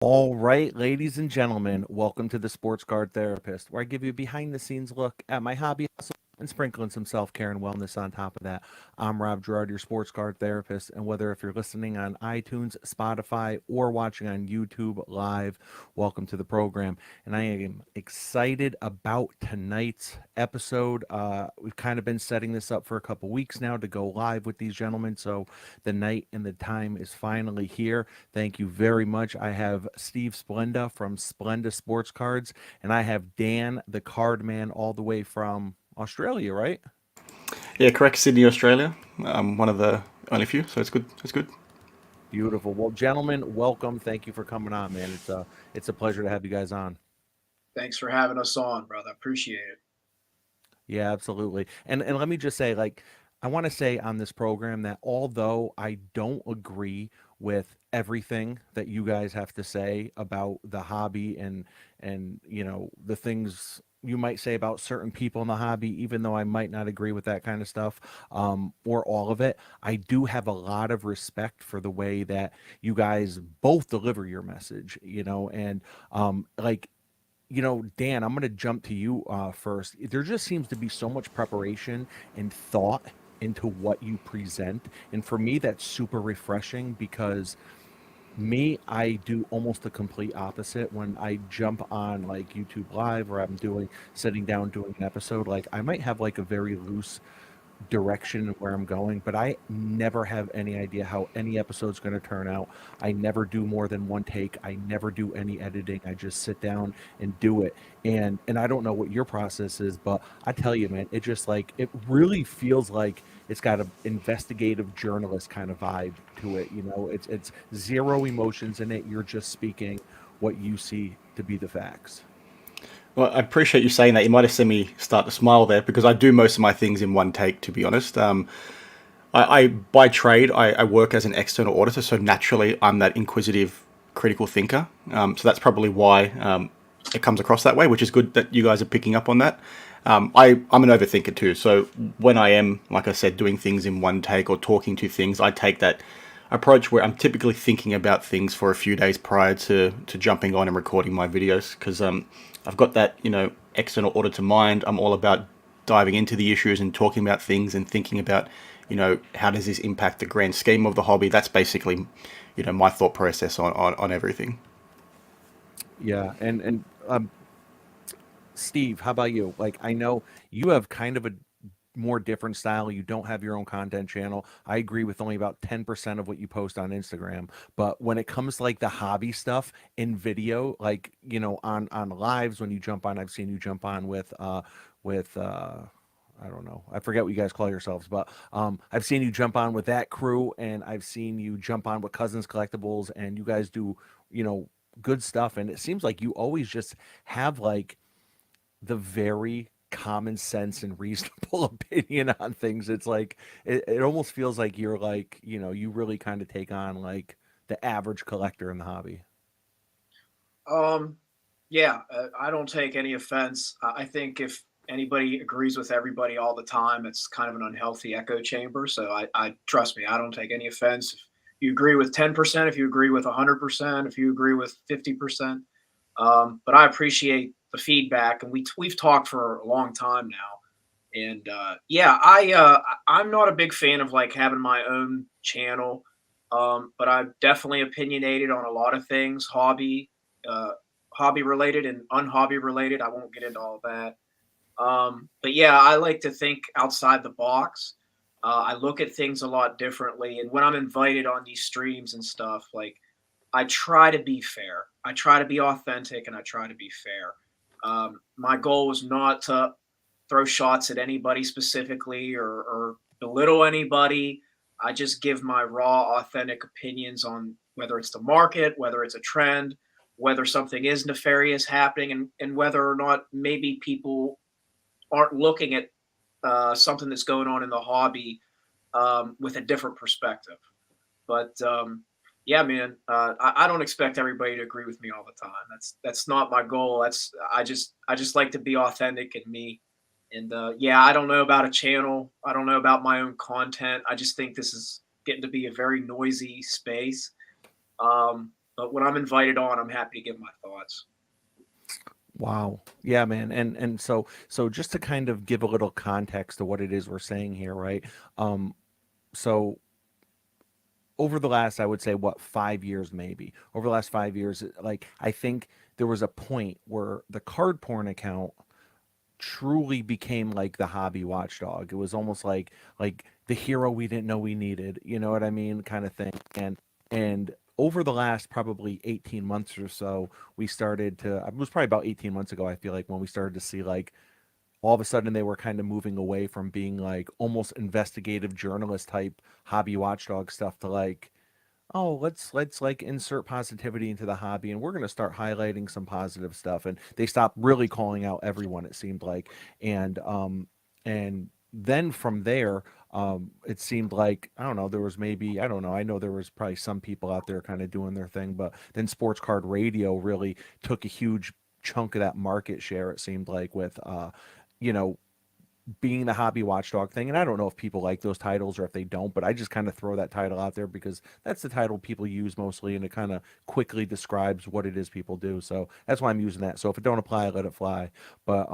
All right, ladies and gentlemen, welcome to the Sports Card Therapist, where I give you a behind the scenes look at my hobby hustle and sprinkling some self care and wellness on top of that. I'm Rob Gerard, your sports card therapist, and whether if you're listening on iTunes, Spotify, or watching on YouTube live, welcome to the program. And I am excited about tonight's episode. We've kind of been setting this up for a couple weeks now to go live with these gentlemen, so the night and the time is finally here. Thank you very much. I have Steve Splenda from Splenda Sports Cards, and I have Dan, the card man, all the way from Australia, right? Yeah, correct. Sydney, Australia. I'm one of the only few, so it's good. It's good. Beautiful. Well, gentlemen, welcome. Thank you for coming on, man. It's a pleasure to have you guys on. Thanks for having us on, brother. Appreciate it. Yeah, absolutely. And let me just say, like, I want to say on this program that although I don't agree with everything that you guys have to say about the hobby and the things you might say about certain people in the hobby, even though I might not agree with that kind of stuff, or all of it, I do have a lot of respect for the way that you guys both deliver your message, and like Dan, I'm going to jump to you first. There just seems to be so much preparation and thought into what you present. And for me, that's super refreshing because I do almost the complete opposite when I jump on like YouTube Live or I'm sitting down doing an episode. Like I might have like a very loose direction of where I'm going, but I never have any idea how any episode's going to turn out. I never do more than one take. I never do any editing. I just sit down and do it. And I don't know what your process is, but I tell you, man, it just like it really feels like it's got an investigative journalist kind of vibe to it. It's zero emotions in it. You're just speaking what you see to be the facts. Well, I appreciate you saying that. You might have seen me start to smile there because I do most of my things in one take, to be honest. I by trade, I work as an external auditor, so naturally I'm that inquisitive, critical thinker. So that's probably why it comes across that way, which is good that you guys are picking up on that. I'm an overthinker too, so when I am, like I said, doing things in one take or talking to things, I take that approach where I'm typically thinking about things for a few days prior to jumping on and recording my videos because I've got that external auditor mind. I'm all about diving into the issues and talking about things and thinking about how does this impact the grand scheme of the hobby. That's basically my thought process on everything. Yeah, and Steve, how about you? Like, I know you have kind of a more different style. You don't have your own content channel. I agree with only about 10% of what you post on Instagram. But when it comes to like the hobby stuff in video, like, on lives when you jump on, I've seen you jump on with I don't know. I forget what you guys call yourselves, but I've seen you jump on with that crew, and I've seen you jump on with Cousins Collectibles, and you guys do, you know, good stuff. And it seems like you always just have like the very common sense and reasonable opinion on things. It's like it almost feels like you're like, you really kind of take on like the average collector in the hobby. Um, yeah, I don't take any offense. I think if anybody agrees with everybody all the time, it's kind of an unhealthy echo chamber. So I trust me, I don't take any offense. If you agree with 10%, if you agree with 100%, if you agree with 50%, but I appreciate the feedback, and we've talked for a long time now. And yeah, I'm not a big fan of like having my own channel, but I'm definitely opinionated on a lot of things, uh, hobby related and unhobby related. I won't get into all that. But yeah, I like to think outside the box. I look at things a lot differently, and when I'm invited on these streams and stuff, like I try to be fair. I try to be authentic, and I try to be fair. My goal is not to throw shots at anybody specifically or belittle anybody. I just give my raw, authentic opinions on whether it's the market, whether it's a trend, whether something is nefarious happening, and whether or not maybe people aren't looking at something that's going on in the hobby with a different perspective. But yeah, man, I don't expect everybody to agree with me all the time. That's not my goal. I just like to be authentic and me. And yeah, I don't know about a channel. I don't know about my own content. I just think this is getting to be a very noisy space. but when I'm invited on, I'm happy to give my thoughts. Wow. Yeah, man. And so just to kind of give a little context to what it is we're saying here, right? Um, so over the last, I would say, what, 5 years maybe. Over the last 5 years, like I think there was a point where the card porn account truly became like the hobby watchdog. It was almost like the hero we didn't know we needed, you know what I mean, kind of thing. And over the last probably 18 months or so, we started to, it was probably about 18 months ago, I feel like, when we started to see like all of a sudden they were kind of moving away from being like almost investigative journalist type hobby watchdog stuff to like, oh, let's like insert positivity into the hobby, and we're going to start highlighting some positive stuff. And they stopped really calling out everyone, it seemed like. And then from there, it seemed like, I don't know, there was maybe, I don't know, I know there was probably some people out there kind of doing their thing, but then sports card radio really took a huge chunk of that market share, it seemed like, with you know being the hobby watchdog thing. And I don't know if people like those titles or if they don't, but I just kind of throw that title out there because that's the title people use mostly, and it kind of quickly describes what it is people do. So that's why I'm using that. So if it don't apply, let it fly. But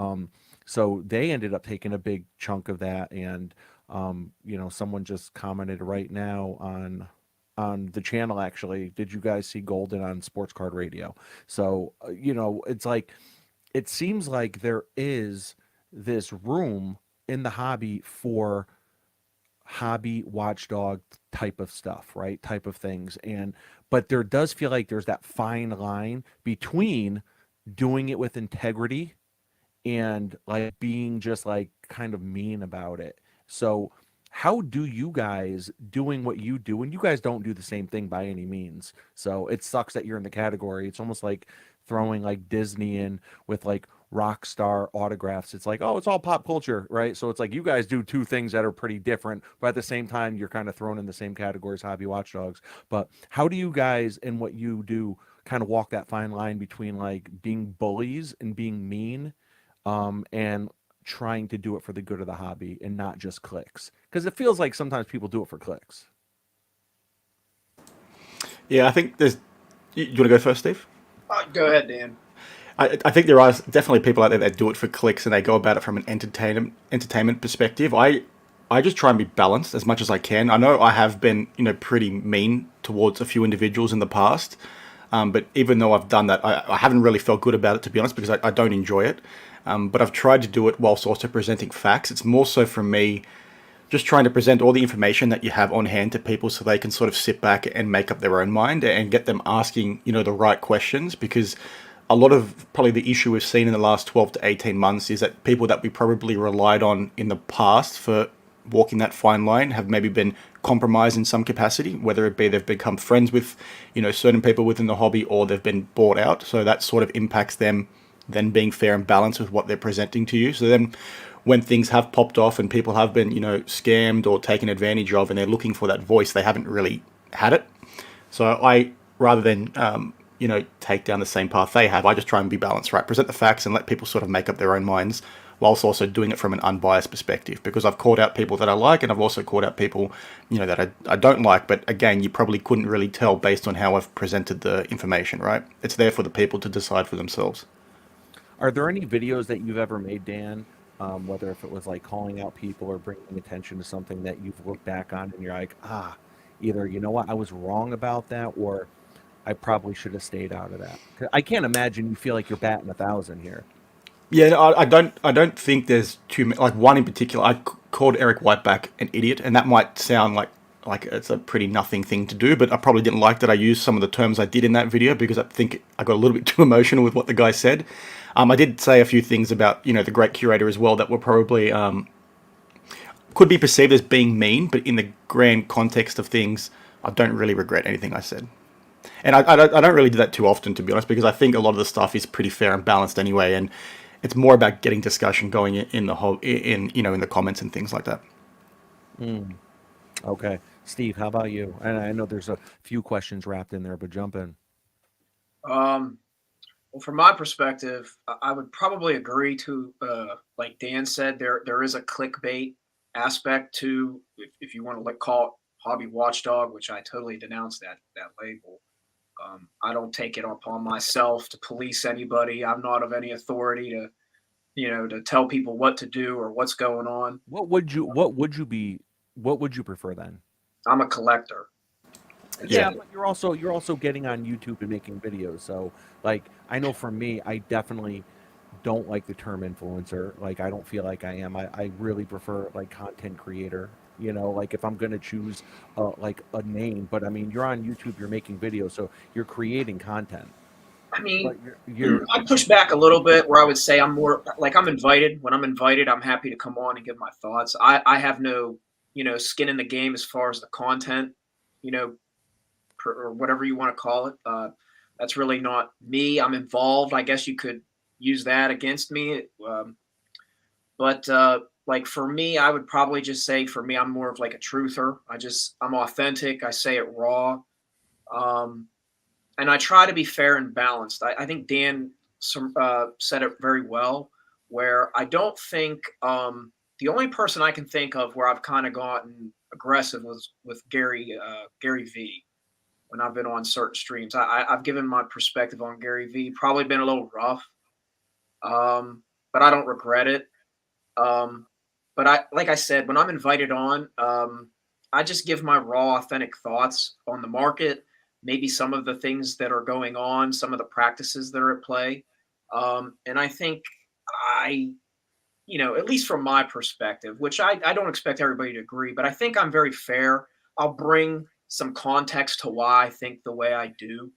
so they ended up taking a big chunk of that, and someone just commented right now on the channel, actually, did you guys see Golden on Sports Card Radio? So it's like, it seems like there is this room in the hobby for hobby watchdog type of stuff, right? Type of things. And but there does feel like there's that fine line between doing it with integrity and like being just like kind of mean about it. So how do you guys doing what you do? And you guys don't do the same thing by any means. So it sucks that you're in the category. It's almost like throwing like Disney in with like rock star autographs. It's like, oh, it's all pop culture, right? So it's like you guys do two things that are pretty different, but at the same time, you're kind of thrown in the same category as hobby watchdogs. But how do you guys and what you do kind of walk that fine line between like being bullies and being mean, and trying to do it for the good of the hobby and not just clicks? Because it feels like sometimes people do it for clicks. Yeah, I think there's. You want to go first, Steve? Go ahead, Dan. I think there are definitely people out there that do it for clicks and they go about it from an entertainment perspective. I just try and be balanced as much as I can. I know I have been pretty mean towards a few individuals in the past, but even though I've done that, I haven't really felt good about it, to be honest, because I don't enjoy it. But I've tried to do it whilst also presenting facts. It's more so for me just trying to present all the information that you have on hand to people so they can sort of sit back and make up their own mind and get them asking, the right questions. Because a lot of probably the issue we've seen in the last 12 to 18 months is that people that we probably relied on in the past for walking that fine line have maybe been compromised in some capacity, whether it be they've become friends with, certain people within the hobby, or they've been bought out. So that sort of impacts them then being fair and balanced with what they're presenting to you. So then when things have popped off and people have been, scammed or taken advantage of, and they're looking for that voice, they haven't really had it. So I, rather than, take down the same path they have, I just try and be balanced, right? Present the facts and let people sort of make up their own minds, whilst also doing it from an unbiased perspective. Because I've called out people that I like, and I've also called out people, that I don't like. But again, you probably couldn't really tell based on how I've presented the information, right? It's there for the people to decide for themselves. Are there any videos that you've ever made, Dan? Whether if it was like calling out people or bringing attention to something that you've looked back on and you're like, either you know what, I was wrong about that, or I probably should have stayed out of that. 'Cause I can't imagine you feel like you're batting 1,000 here. Yeah, no, I don't. I don't think there's too many. Like one in particular, called Eric Whiteback an idiot, and that might sound like it's a pretty nothing thing to do, but I probably didn't like that I used some of the terms I did in that video because I think I got a little bit too emotional with what the guy said. I did say a few things about the great curator as well that were probably could be perceived as being mean, but in the grand context of things, I don't really regret anything I said. And I don't really do that too often, to be honest, because I think a lot of the stuff is pretty fair and balanced anyway, and it's more about getting discussion going in the whole in the comments and things like that. Mm, okay. Steve, how about you? And I know there's a few questions wrapped in there, but jump in. Um, well, from my perspective, I would probably agree to, like Dan said, there is a clickbait aspect if you want to call it hobby watchdog, which I totally denounce that label. I don't take it upon myself to police anybody. I'm not of any authority to, to tell people what to do or what's going on. what would you prefer then? I'm a collector. It's Yeah. Yeah, but you're also getting on YouTube and making videos. So, like, I know for me, I definitely don't like the term influencer. Like, I don't feel like I am. I really prefer like content creator. Like if I'm gonna choose like a name, but I mean, you're on YouTube, you're making videos, so you're creating content. I mean, But you're I push back a little bit where I would say I'm more like I'm invited. When I'm invited, I'm happy to come on and give my thoughts. I have no, skin in the game as far as the content, you know, or whatever you want to call it. That's really not me. I'm involved. I guess you could use that against me. But like for me, I would probably just say for me, I'm more of like a truther. I'm authentic. I say it raw. Um, and I try to be fair and balanced. I think Dan said it very well, where I don't think the only person I can think of where I've kind of gotten aggressive was with Gary V. When I've been on certain streams. I've given my perspective on Gary V. Probably been a little rough, but I don't regret it. Um, but like I said, when I'm invited on, I just give my raw, authentic thoughts on the market, maybe some of the things that are going on, some of the practices that are at play. And I think I, at least from my perspective, which I don't expect everybody to agree, but I think I'm very fair. I'll bring some context to why I think the way I do.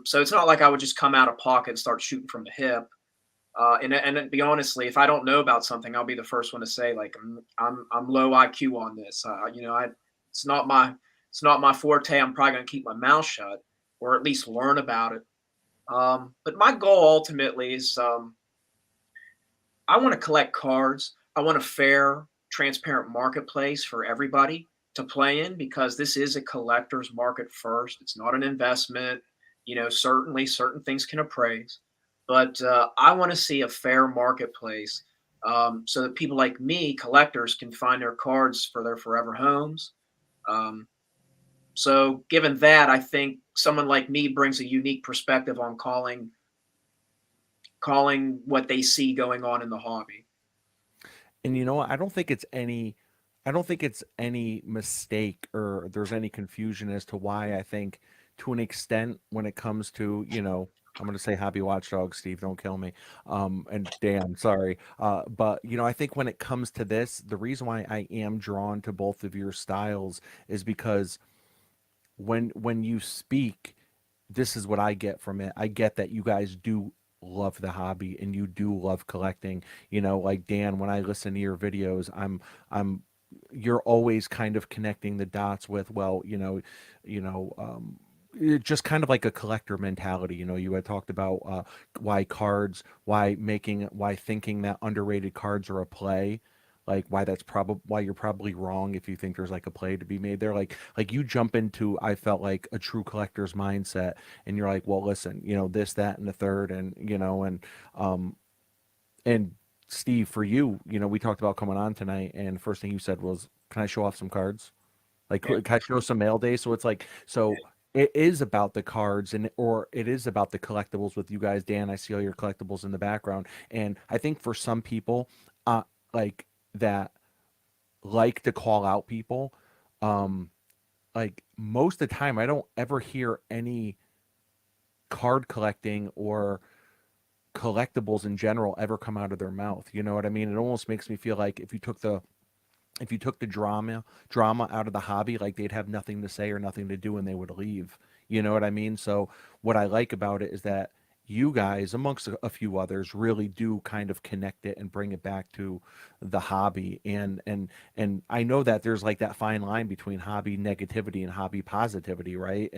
So it's not like I would just come out of pocket and start shooting from the hip. And to be honestly, if I don't know about something, I'll be the first one to say like I'm low IQ on this. It's not my it's not my forte. I'm probably gonna keep my mouth shut or at least learn about it. But my goal ultimately is I want to collect cards. I want a fair, transparent marketplace for everybody to play in because this is a collector's market first. It's not an investment. Certainly certain things can appraise, but I want to see a fair marketplace so that people like me, collectors, can find their cards for their forever homes. Um, so, given that, I think someone like me brings a unique perspective on calling what they see going on in the hobby. And you know what? I don't think it's any mistake or there's any confusion as to why I think to an extent when it comes to, I'm going to say happy watchdog, Steve, don't kill me. And Dan, sorry. But I think when it comes to this, the reason why I am drawn to both of your styles is because when you speak, this is what I get from it. I get that you guys do love the hobby and you do love collecting. Like Dan, when I listen to your videos, I'm you're always kind of connecting the dots with, well, you know, just kind of like a collector mentality. You had talked about why thinking that underrated cards are a play, like why you're probably wrong if you think there's like a play to be made there. Like you jump into, I felt like a true collector's mindset, and you're like, well, listen, this, that, and the third, and um, and Steve, for you, we talked about coming on tonight, and the first thing you said was, "Can I show off some cards? Like, Yeah. can I show some mail day?" So it's like, so it is about the cards, or it is about the collectibles with you guys. Dan, I see all your collectibles in the background, and I think for some people, like that, like to call out people, um, like most of the time, I don't ever hear any card collecting or collectibles in general ever come out of their mouth. You know what I mean? It almost makes me feel like if you took the drama out of the hobby, like they'd have nothing to say or nothing to do and they would leave. You know what I mean? So what I like about it is that you guys, amongst a few others, really do kind of connect it and bring it back to the hobby. And I know that there's like that fine line between hobby negativity and hobby positivity, right?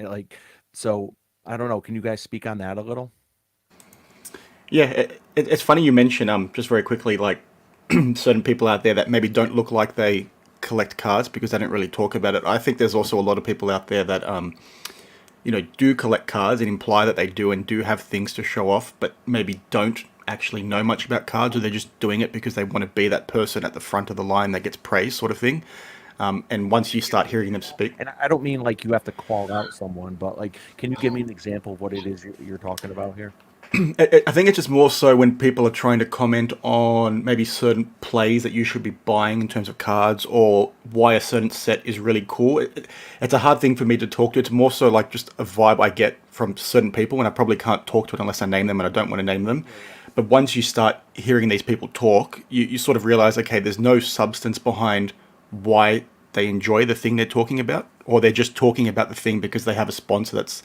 So I don't know. Can you guys speak on that a little? Yeah, it's funny you mention just very quickly like certain people out there that maybe don't look like they collect cards because they don't really talk about it. I think there's also a lot of people out there that do collect cards and imply that they do and do have things to show off, but maybe don't actually know much about cards, or they're just doing it because they want to be that person at the front of the line that gets praised, sort of thing. And once you start hearing them speak, And I don't mean like you have to call out someone, but like, can you give me an example of what it is you're talking about here? I think it's just more so when people are trying to comment on maybe certain plays that you should be buying in terms of cards, or why a certain set is really cool. It's a hard thing for me to talk to. It's more so like just a vibe I get from certain people, and I probably can't talk to it unless I name them, and I don't want to name them. Yeah, yeah. But once you start hearing these people talk, you sort of realize, okay, there's no substance behind why they enjoy the thing they're talking about, or they're just talking about the thing because they have a sponsor that's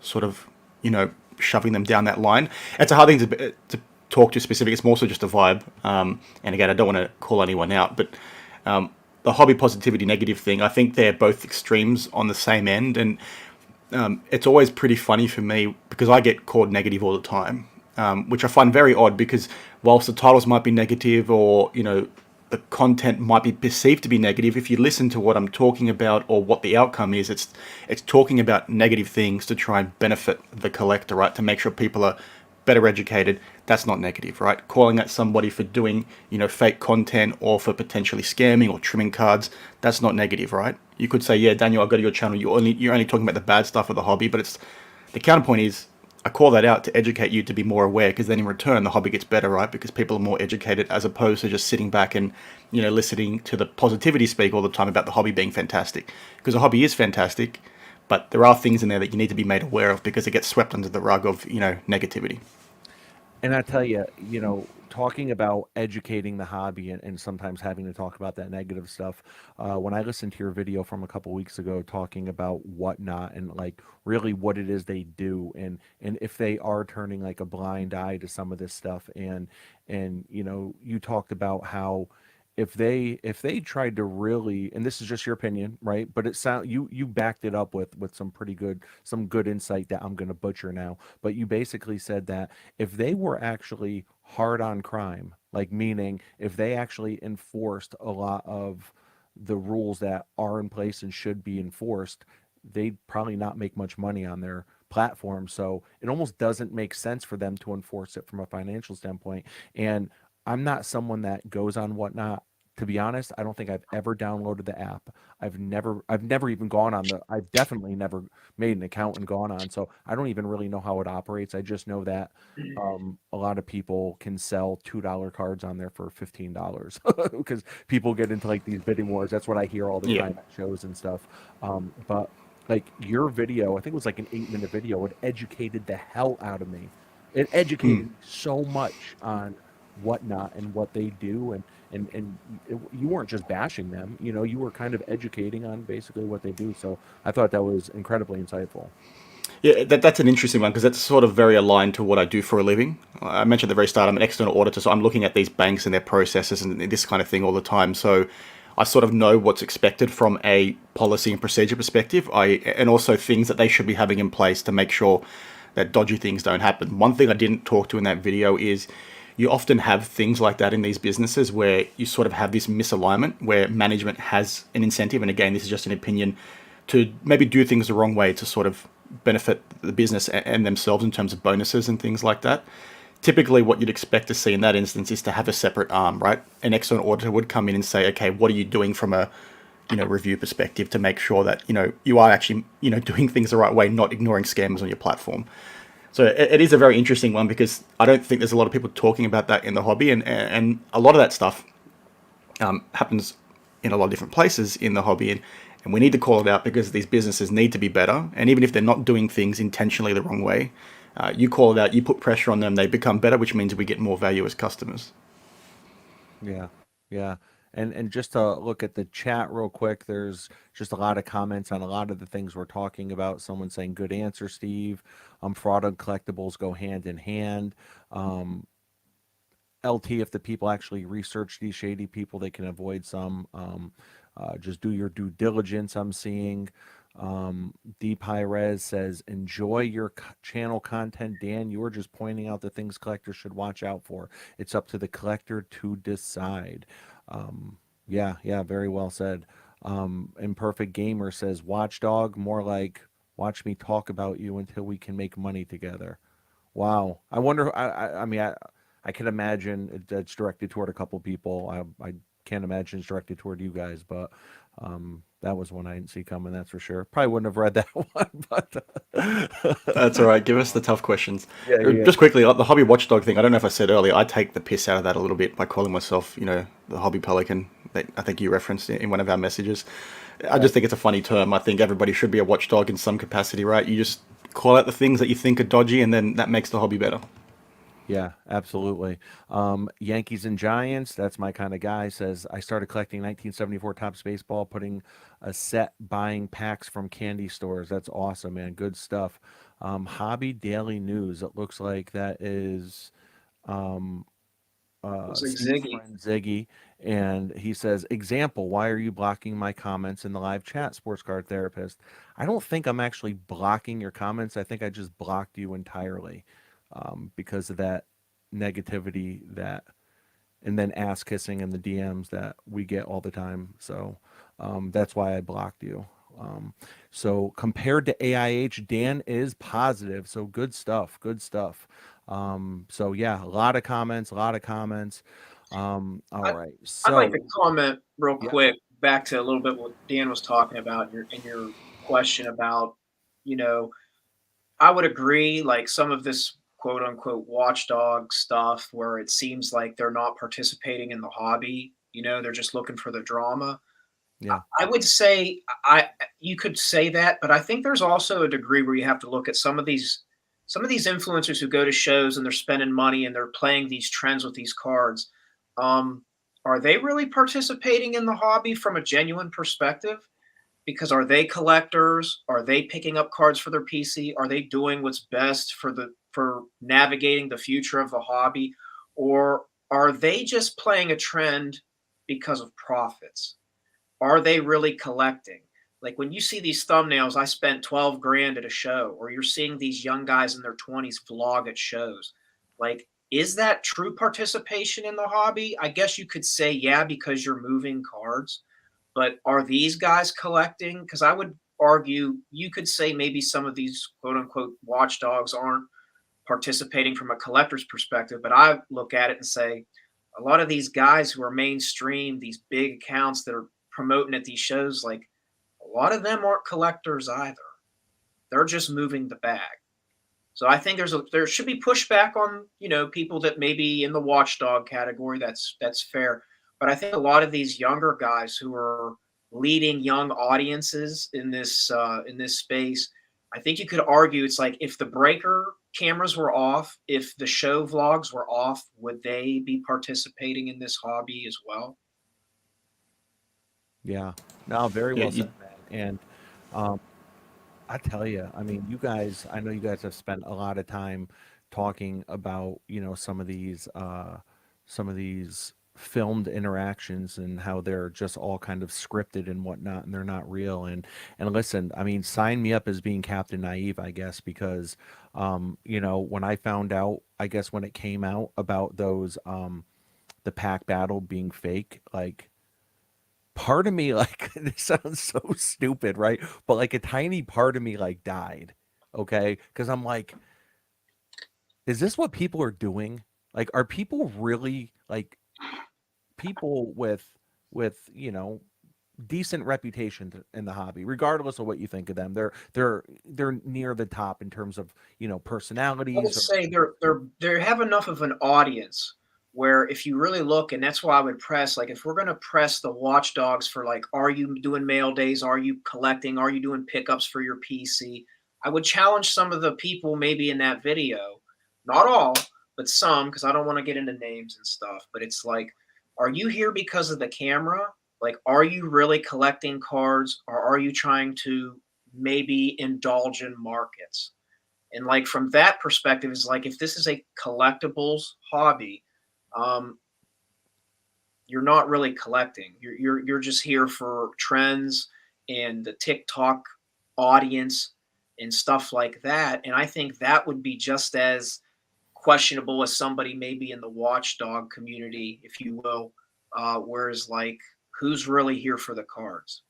sort of, you know, shoving them down that line. It's a hard thing to talk to specific. It's more so just a vibe. And again, I don't want to call anyone out, but the hobby positivity negative thing, I think they're both extremes on the same end. And it's always pretty funny for me because I get called negative all the time, which I find very odd because whilst the titles might be negative, or, you know, the content might be perceived to be negative, if you listen to what I'm talking about or what the outcome is, it's talking about negative things to try and benefit the collector, right? To make sure people are better educated. That's not negative, right? Calling out somebody for doing, you know, fake content or for potentially scamming or trimming cards, that's not negative, right? You could say, yeah, Daniel, I go to your channel, you're only talking about the bad stuff of the hobby, but it's the counterpoint is I call that out to educate you to be more aware, because then in return the hobby gets better, right? Because people are more educated, as opposed to just sitting back and, you know, listening to the positivity speak all the time about the hobby being fantastic. Because the hobby is fantastic, but there are things in there that you need to be made aware of because it gets swept under the rug of, you know, negativity. And I tell you know, talking about educating the hobby and sometimes having to talk about that negative stuff. When I listened to your video from a couple weeks ago talking about whatnot and like really what it is they do, and if they are turning like a blind eye to some of this stuff, and you know, you talked about how if they tried to really, and this is just your opinion, right? But it sound you backed it up with some good insight that I'm going to butcher now. But you basically said that if they were actually hard on crime, like meaning if they actually enforced a lot of the rules that are in place and should be enforced, they'd probably not make much money on their platform. So it almost doesn't make sense for them to enforce it from a financial standpoint. And I'm not someone that goes on whatnot. To be honest, I don't think I've ever downloaded the app. I've never even gone on I've definitely never made an account and gone on. So I don't even really know how it operates. I just know that a lot of people can sell $2 cards on there for $15 because people get into like these bidding wars. That's what I hear all the Yeah. time at shows and stuff. But like your video, I think it was like an 8-minute video. It educated the hell out of me. It educated me so much on whatnot and what they do, and you weren't just bashing them. You know, you were kind of educating on basically what they do. So I thought that was incredibly insightful. Yeah, that's an interesting one because that's sort of very aligned to what I do for a living. I mentioned at the very start, I'm an external auditor, so I'm looking at these banks and their processes and this kind of thing all the time. So I sort of know what's expected from a policy and procedure perspective. And also things that they should be having in place to make sure that dodgy things don't happen. One thing I didn't talk to in that video is you often have things like that in these businesses where you sort of have this misalignment where management has an incentive, and again, this is just an opinion, to maybe do things the wrong way to sort of benefit the business and themselves in terms of bonuses and things like that. Typically, what you'd expect to see in that instance is to have a separate arm, right? An external auditor would come in and say, okay, what are you doing from a, you know, review perspective to make sure that, you know, you are actually, you know, doing things the right way, not ignoring scammers on your platform. So it is a very interesting one because I don't think there's a lot of people talking about that in the hobby, and a lot of that stuff happens in a lot of different places in the hobby, and we need to call it out because these businesses need to be better. And even if they're not doing things intentionally the wrong way, you call it out, you put pressure on them, they become better, which means we get more value as customers. Yeah, yeah. And just to look at the chat real quick, there's just a lot of comments on a lot of the things we're talking about. Someone saying, "Good answer, Steve." Fraud and collectibles go hand in hand. Um, LT, if the people actually research these shady people, they can avoid some. Just do your due diligence. I'm seeing. Deep High Res says, enjoy your channel content, Dan. You are just pointing out the things collectors should watch out for. It's up to the collector to decide. Yeah, yeah, very well said. Imperfect Gamer says, watchdog, more like watch me talk about you until we can make money together. Wow. I wonder. I mean, I can imagine it's directed toward a couple people. I can't imagine it's directed toward you guys, but that was one I didn't see coming. That's for sure. Probably wouldn't have read that one, but That's all right. Give us the tough questions. yeah, yeah, Just quickly, the hobby watchdog thing. I don't know if I said earlier. I take the piss out of that a little bit by calling myself, the hobby pelican that I think you referenced in one of our messages. I right. just think it's a funny term. I think everybody should be a watchdog in some capacity, right? You just call out the things that you think are dodgy, and then that makes the hobby better. Yeah, absolutely. Yankees and Giants, that's my kind of guy. Says I started collecting 1974 Topps baseball, putting a set, buying packs from candy stores. That's awesome, man. Good stuff. Hobby Daily News. It looks like that is um, Looks like Steve's Ziggy. friend Ziggy, and he says, "Example: Why are you blocking my comments in the live chat, Sports Card Therapist?" I don't think I'm actually blocking your comments. I think I just blocked you entirely because of that negativity that, and then ass kissing in the DMs that we get all the time. So that's why I blocked you. Um, so compared to AIH, Dan is positive. So good stuff. Good stuff. So yeah, a lot of comments, a lot of comments. All I, right. I'd like to So comment real yeah, quick back to a little bit what Dan was talking about in your question about, you know, I would agree, like some of this quote unquote watchdog stuff where it seems like they're not participating in the hobby, they're just looking for the drama. yeah, I would say I you could say that, but I think there's also a degree where you have to look at some of these influencers who go to shows and they're spending money and they're playing these trends with these cards. Um, are they really participating in the hobby from a genuine perspective? Because are they collectors? Are they picking up cards for their PC? Are they doing what's best for navigating the future of the hobby? Or are they just playing a trend because of profits? Are they really collecting? Like when you see these thumbnails, I spent 12 grand at a show, or you're seeing these young guys in their 20s vlog at shows. Like, is that true participation in the hobby? I guess you could say, yeah, because you're moving cards. But are these guys collecting? Because I would argue you could say maybe some of these quote unquote watchdogs aren't participating from a collector's perspective, but I look at it and say a lot of these guys who are mainstream, these big accounts that are promoting at these shows, like a lot of them aren't collectors either. They're just moving the bag. So I think there should be pushback on people that maybe in the watchdog category. That's fair, but I think a lot of these younger guys who are leading young audiences in this space, I think you could argue it's like if the breaker cameras were off, if the show vlogs were off, would they be participating in this hobby as well? yeah. No, very Yeah, well said, man. And um, I tell you, I mean, you guys, I know you guys have spent a lot of time talking about, some of these filmed interactions and how they're just all kind of scripted and whatnot, and they're not real. And listen, I mean, sign me up as being Captain Naive, I guess, because, when I found out, I guess when it came out about those, the pack battle being fake, like, part of me like this sounds so stupid, right? But like a tiny part of me like died. Okay? Cuz I'm like, is this what people are doing? Like are people really like people with, decent reputation in the hobby, regardless of what you think of them. They're near the top in terms of, I would personalities or say they have enough of an audience where if you really look, and that's why I would press, like if we're going to press the watchdogs for like, are you doing mail days? Are you collecting? Are you doing pickups for your PC? I would challenge some of the people maybe in that video, not all, but some, because I don't want to get into names and stuff. But it's like, are you here because of the camera? Like, are you really collecting cards, or are you trying to maybe indulge in markets? And like from that perspective, is like if this is a collectibles hobby, um, you're not really collecting. You're just here for trends and the TikTok audience and stuff like that. And I think that would be just as questionable as somebody maybe in the watchdog community, if you will. Whereas like, who's really here for the cards?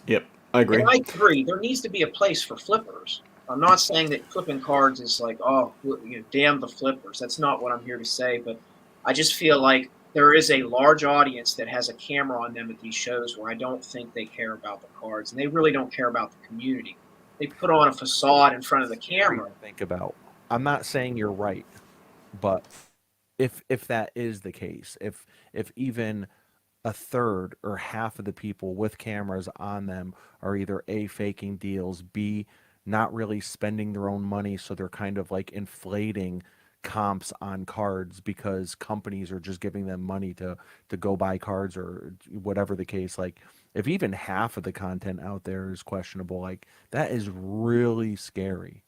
yep, I And agree. I agree, there needs to be a place for flippers. I'm not saying that flipping cards is like, oh, damn the flippers. That's not what I'm here to say. But I just feel like there is a large audience that has a camera on them at these shows where I don't think they care about the cards and they really don't care about the community. They put on a facade in front of the Scary camera. to think about. I'm not saying you're right, but if that is the case, if even a third or half of the people with cameras on them are either A, faking deals, B, not really spending their own money, so they're kind of like inflating comps on cards because companies are just giving them money to go buy cards or whatever the case. Like if even half of the content out there is questionable, like that is really scary.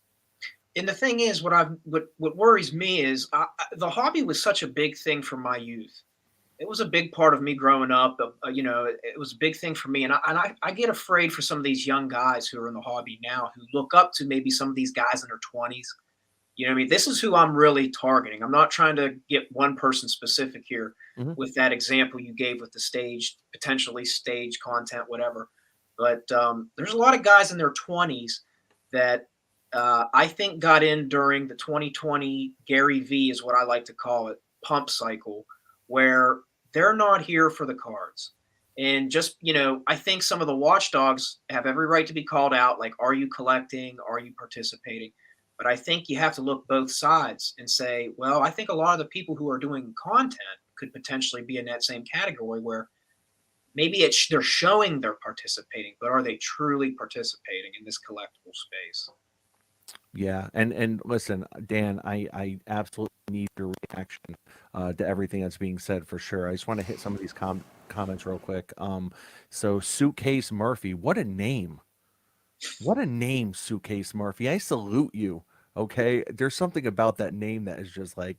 And the thing is, what worries me is the hobby was such a big thing for my youth. It was a big part of me growing up. It was a big thing for me, and I get afraid for some of these young guys who are in the hobby now who look up to maybe some of these guys in their 20s. You know what I mean? This is who I'm really targeting. I'm not trying to get one person specific here Hmm. with that example you gave with the stage, potentially stage content, whatever. But there's a lot of guys in their 20s that I think got in during the 2020 Gary V is what I like to call it pump cycle, where they're not here for the cards. And just, I think some of the watchdogs have every right to be called out. Like, are you collecting? Are you participating? But I think you have to look both sides and say, well, I think a lot of the people who are doing content could potentially be in that same category where maybe they're showing they're participating, but are they truly participating in this collectible space? Yeah, and listen, Dan, I absolutely need your reaction to everything that's being said for sure. I just want to hit some of these comments real quick. So Suitcase Murphy, what a name! What a name, Suitcase Murphy. I salute you. Okay, there's something about that name that is just like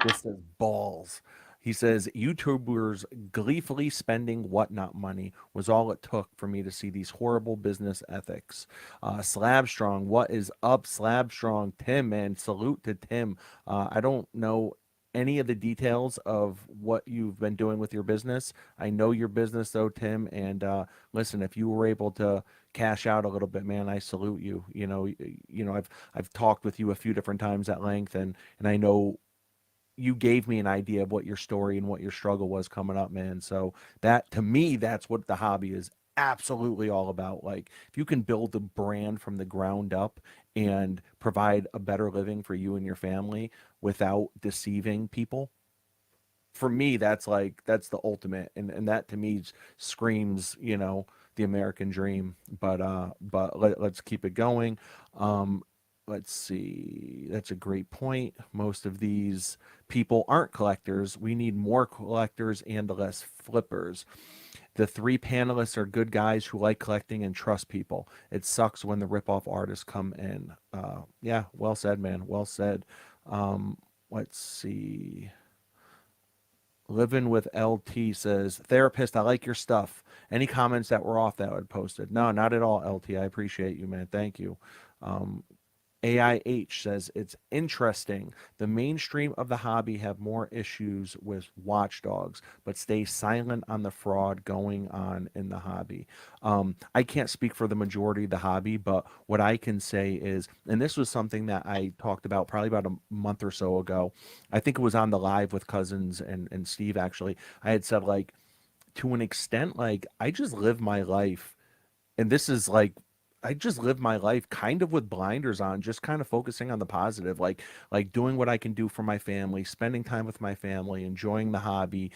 this says balls. He says YouTubers gleefully spending whatnot money was all it took for me to see these horrible business ethics. Slabstrong, what is up, Slabstrong? Tim, man, salute to Tim. I don't know any of the details of what you've been doing with your business. I know your business though, Tim. And listen, if you were able to cash out a little bit, man, I salute you. I've talked with you a few different times at length, and I know you gave me an idea of what your story and what your struggle was coming up, man. So that to me, that's what the hobby is absolutely all about. Like if you can build the brand from the ground up and provide a better living for you and your family without deceiving people, for me, that's the ultimate. And that to me screams, the American dream. But let's keep it going. Um, let's see. That's a great point. Most of these people aren't collectors. We need more collectors and less flippers. The three panelists are good guys who like collecting and trust people. It sucks when the ripoff artists come in. Yeah, well said, man. Well said. Um, let's see. Living with LT says, therapist, I like your stuff. Any comments that were off that I posted? No, not at all, LT. I appreciate you, man. Thank you. Um, AIH says it's interesting. The mainstream of the hobby have more issues with watchdogs, but stay silent on the fraud going on in the hobby. I can't speak for the majority of the hobby, but what I can say is, and this was something that I talked about probably about a month or so ago. I think it was on the live with Cousins and Steve actually. I had said like to an extent, like I just live my life and this is like I just live my life kind of with blinders on, just kind of focusing on the positive, like doing what I can do for my family, spending time with my family, enjoying the hobby,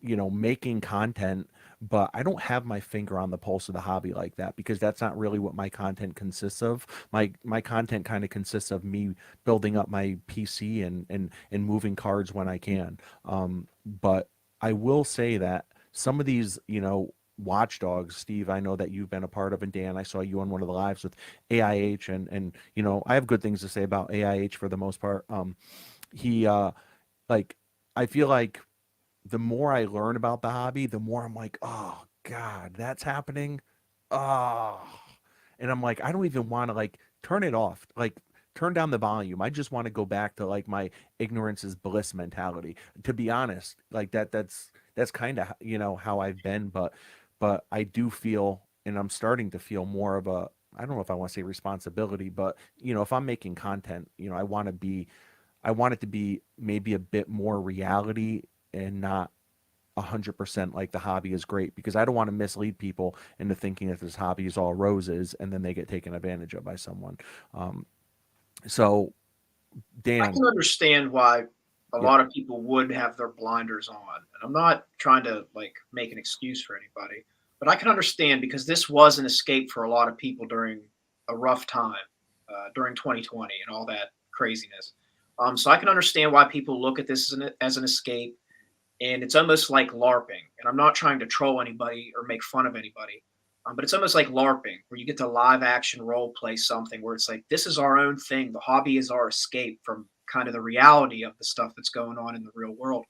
making content. But I don't have my finger on the pulse of the hobby like that because that's not really what my content consists of. My content kind of consists of me building up my PC and moving cards when I can. But I will say that some of these, watchdogs, Steve, I know that you've been a part of, and Dan, I saw you on one of the lives with AIH, and I have good things to say about AIH for the most part. He like I feel like the more I learn about the hobby, the more I'm like, oh God, that's happening. Oh, and I'm like, I don't even want to like turn it off, like turn down the volume. I just want to go back to like my ignorance is bliss mentality. To be honest, like that's kind of how I've been, but I do feel, and I'm starting to feel more of a, I don't know if I want to say responsibility, but if I'm making content, I want it to be maybe a bit more reality and not 100% like the hobby is great, because I don't want to mislead people into thinking that this hobby is all roses and then they get taken advantage of by someone. Um, so I Dan, can understand why a yeah, lot of people would have their blinders on. And I'm not trying to like make an excuse for anybody, but I can understand because this was an escape for a lot of people during a rough time, during 2020 and all that craziness. So I can understand why people look at this as an escape, and it's almost like LARPing. And I'm not trying to troll anybody or make fun of anybody, but it's almost like LARPing, where you get to live action role play something where it's like this is our own thing. The hobby is our escape from kind of the reality of the stuff that's going on in the real world.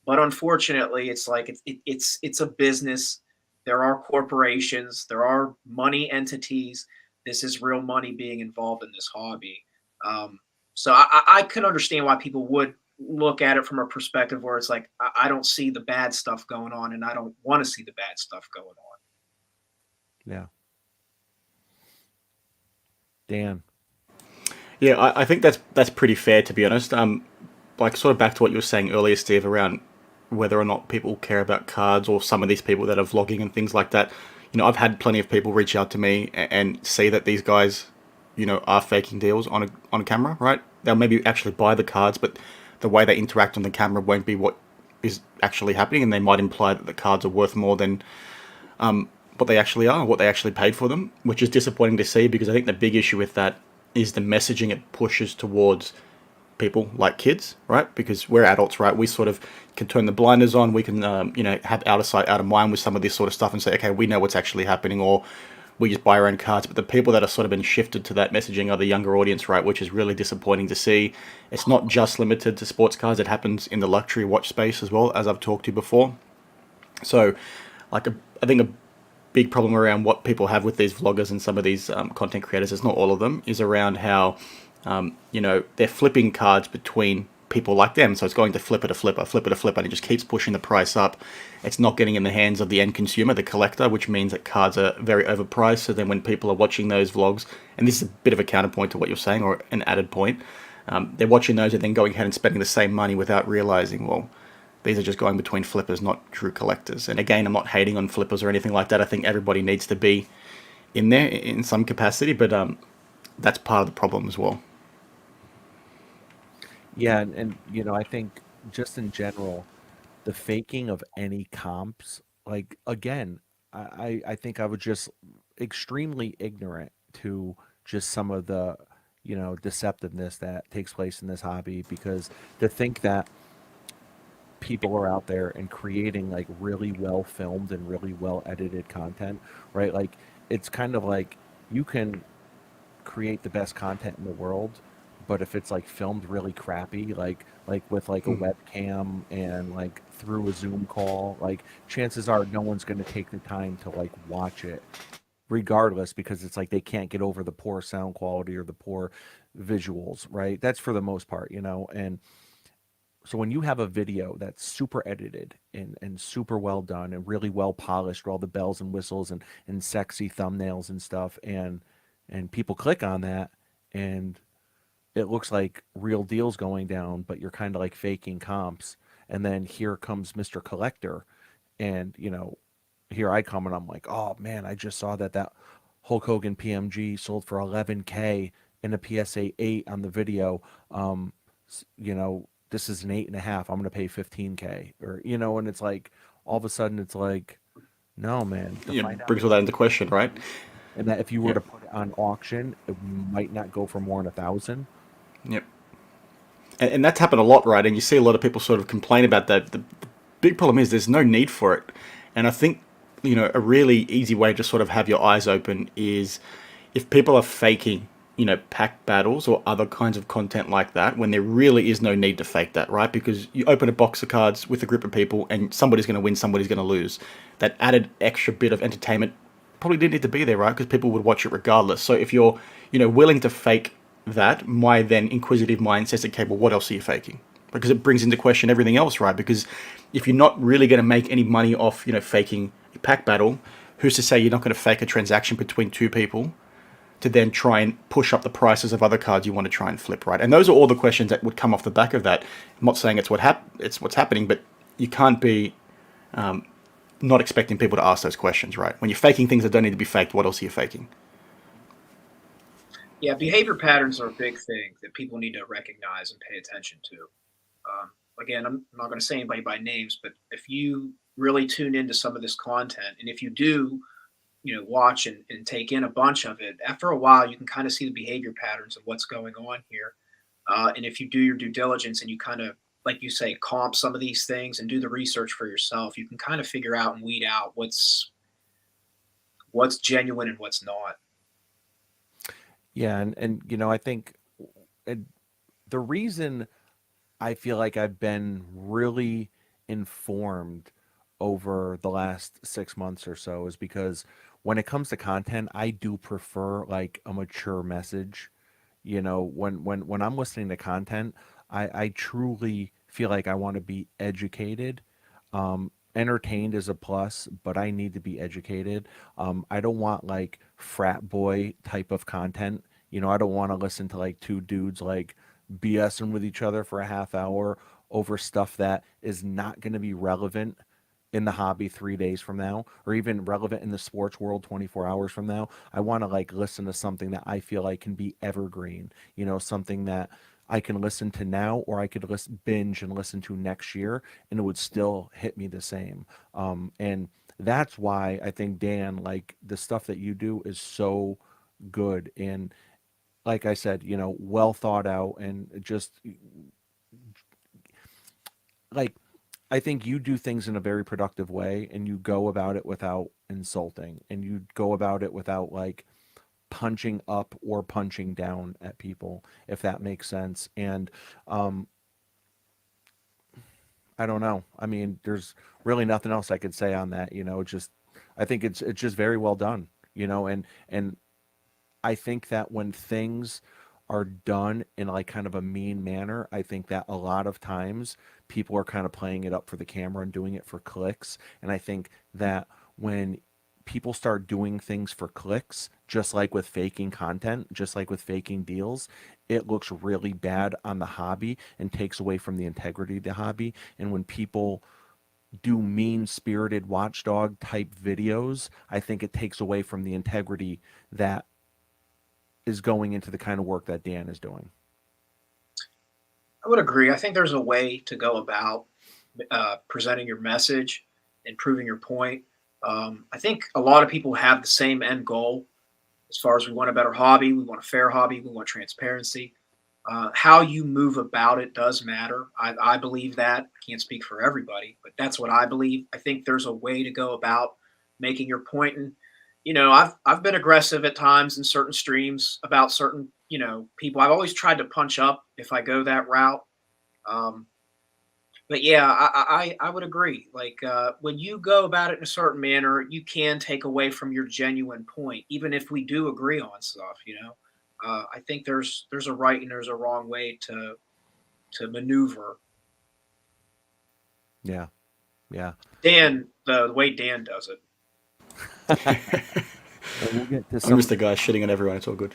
But unfortunately, it's like it's a business. There are corporations. There are money entities. This is real money being involved in this hobby. Um, so I can understand why people would look at it from a perspective where it's like I don't see the bad stuff going on, and I don't want to see the bad stuff going on. yeah, Dan, Yeah, I think that's pretty fair, to be honest. Like sort of back to what you were saying earlier, Steve, around whether or not people care about cards, or some of these people that are vlogging and things like that. I've had plenty of people reach out to me and see that these guys, are faking deals on a camera, right? They'll maybe actually buy the cards, but the way they interact on the camera won't be what is actually happening, and they might imply that the cards are worth more than what they actually are, what they actually paid for them, which is disappointing to see, because I think the big issue with that is the messaging it pushes towards people like kids, right? Because we're adults, right? We sort of can turn the blinders on. We can, have out of sight, out of mind with some of this sort of stuff and say, okay, we know what's actually happening, or we just buy our own cards. But the people that are sort of been shifted to that messaging are the younger audience, right? Which is really disappointing to see. It's not just limited to sports cards. It happens in the luxury watch space as well, as I've talked to you before. So, I think a big problem around what people have with these vloggers and some of these content creators, it's not all of them, is around how they're flipping cards between people like them. So it's going to flipper to flipper, flipper to flipper, and it just keeps pushing the price up. It's not getting in the hands of the end consumer, the collector, which means that cards are very overpriced. So then when people are watching those vlogs, and this is a bit of a counterpoint to what you're saying, or an added point, they're watching those and then going ahead and spending the same money without realizing, well, these are just going between flippers, not true collectors. And again, I'm not hating on flippers or anything like that. I think everybody needs to be in there in some capacity, but that's part of the problem as well. yeah, and I think just in general, the faking of any comps, like again, I think I was just extremely ignorant to just some of the deceptiveness that takes place in this hobby, because to think that people are out there and creating like really well filmed and really well edited content, right? Like it's kind of like you can create the best content in the world, but if it's like filmed really crappy, like with like a webcam and like through a Zoom call, like chances are no one's going to take the time to like watch it regardless, because it's like they can't get over the poor sound quality or the poor visuals, right? That's for the most part, and so when you have a video that's super edited and super well done and really well polished with all the bells and whistles and sexy thumbnails and stuff, and people click on that, and it looks like real deals going down, but you're kind of like faking comps. And then here comes Mr. Collector, and here I come and I'm like, oh man, I just saw that Hulk Hogan PMG sold for 11K in a PSA 8 on the video. This is an 8.5. I'm gonna pay 15K, or and it's like all of a sudden it's like, no man, to find out Brings that all that into question, right? and that if you were Yep. to put it on auction, it might not go for more than 1,000. Yep. And that's happened a lot, right? And you see a lot of people sort of complain about that. The big problem is there's no need for it. And I think, a really easy way to sort of have your eyes open is if people are faking, pack battles or other kinds of content like that, when there really is no need to fake that, right? Because you open a box of cards with a group of people and somebody's going to win, somebody's going to lose. That added extra bit of entertainment probably didn't need to be there, right? Because people would watch it regardless. So if you're, willing to fake that, my then inquisitive mind says, okay, well, what else are you faking? Because it brings into question everything else, right? Because if you're not really going to make any money off, faking a pack battle, who's to say you're not going to fake a transaction between two people to then try and push up the prices of other cards you want to try and flip, right? And those are all the questions that would come off the back of that. I'm not saying it's what's happening, but you can't be not expecting people to ask those questions, right? When you're faking things that don't need to be faked, what else are you faking? Yeah, behavior patterns are a big thing that people need to recognize and pay attention to. Again, I'm not going to say anybody by names, but if you really tune into some of this content, and if you do, watch and take in a bunch of it, after a while, you can kind of see the behavior patterns of what's going on here. And if you do your due diligence and you kind of, like you say, comp some of these things and do the research for yourself, you can kind of figure out and weed out what's genuine and what's not. Yeah, and I think it, the reason I feel like I've been really informed over the last 6 months or so is because when it comes to content, I do prefer like a mature message. When I'm listening to content, I truly feel like I want to be educated. Entertained is a plus, but I need to be educated. I don't want like frat boy type of content. I don't want to listen to like two dudes like BSing with each other for a half hour over stuff that is not going to be relevant in the hobby 3 days from now, or even relevant in the sports world 24 hours from now. I want to like listen to something that I feel like can be evergreen, something that I can listen to now, or I could binge and listen to next year, and it would still hit me the same. And that's why I think, Dan, like the stuff that you do is so good. And like I said, well thought out, and just like I think you do things in a very productive way, and you go about it without insulting, and you go about it without like punching up or punching down at people, if that makes sense. And um, I don't know. I mean, there's really nothing else I could say on that. Just I think it's just very well done. And I think that when things are done in like kind of a mean manner, I think that a lot of times people are kind of playing it up for the camera and doing it for clicks. And I think that when people start doing things for clicks, just like with faking content, just like with faking deals, it looks really bad on the hobby and takes away from the integrity of the hobby. And when people do mean spirited watchdog type videos, I think it takes away from the integrity that is going into the kind of work that Dan is doing. I would agree. I think there's a way to go about presenting your message and proving your point. I think a lot of people have the same end goal as far as we want a better hobby, we want a fair hobby, we want transparency. How you move about it does matter. I believe that. I can't speak for everybody, but that's what I believe. I think there's a way to go about making your point. And I've been aggressive at times in certain streams about certain people. I've always tried to punch up if I go that route. Um, but yeah, I would agree. Like when you go about it in a certain manner, you can take away from your genuine point, even if we do agree on stuff. I think there's a right and there's a wrong way to maneuver. Yeah, yeah. The way Dan does it. Well, we'll get to I'm just some the guy shitting on everyone. It's all good.